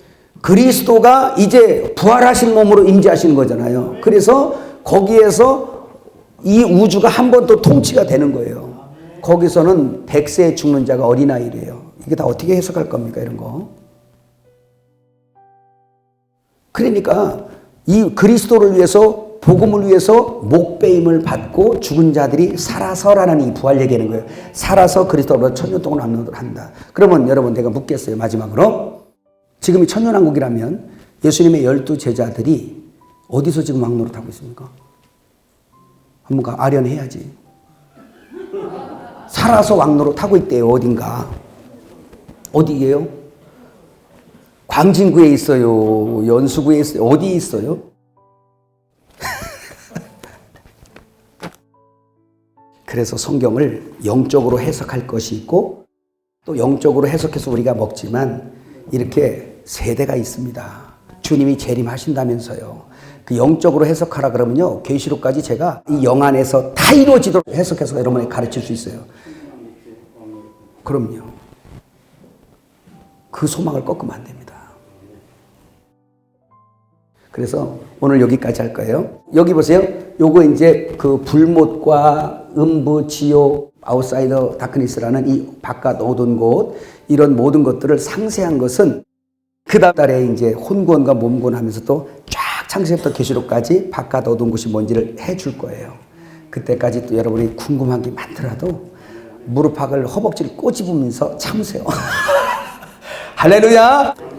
그리스도가 이제 부활하신 몸으로 임재하시는 거잖아요. 그래서 거기에서 이 우주가 한 번 또 통치가 되는 거예요. 거기서는 100세에 죽는 자가 어린아이래요. 이게 다 어떻게 해석할 겁니까, 이런 거? 그러니까 이 그리스도를 위해서, 복음을 위해서 목배임을 받고 죽은 자들이 살아서라는 이 부활 얘기하는 거예요. 살아서 그리스도로 1000년 동안 왕노릇을 한다. 그러면 여러분, 내가 묻겠어요, 마지막으로. 지금이 천년왕국이라면 예수님의 12 제자들이 어디서 지금 왕노릇 하고 있습니까? 한번 아련해야지. 살아서 왕노릇 하고 있대요. 어딘가. 어디예요? 광진구에 있어요? 연수구에 있어요? 어디 있어요? 그래서 성경을 영적으로 해석할 것이 있고 또 영적으로 해석해서 우리가 먹지만 이렇게 세대가 있습니다. 주님이 재림하신다면서요. 그 영적으로 해석하라 그러면요, 계시록까지 제가 이 영 안에서 다 이루어지도록 해석해서 여러분에게 가르칠 수 있어요. 그럼요. 그 소망을 꺾으면 안 됩니다. 그래서 오늘 여기까지 할 거예요. 여기 보세요. 요거 이제 그 불못과 음부, 지옥, 아웃사이더 다크니스라는 이 바깥 어두운 곳, 이런 모든 것들을 상세한 것은 그 다음 달에 이제 혼구원과 몸구원 하면서 또 쫙 창세부터 계시록까지 바깥 어두운 곳이 뭔지를 해줄 거예요. 그때까지 또 여러분이 궁금한 게 많더라도 무릎팍을 허벅지를 꼬집으면서 참으세요. 할렐루야!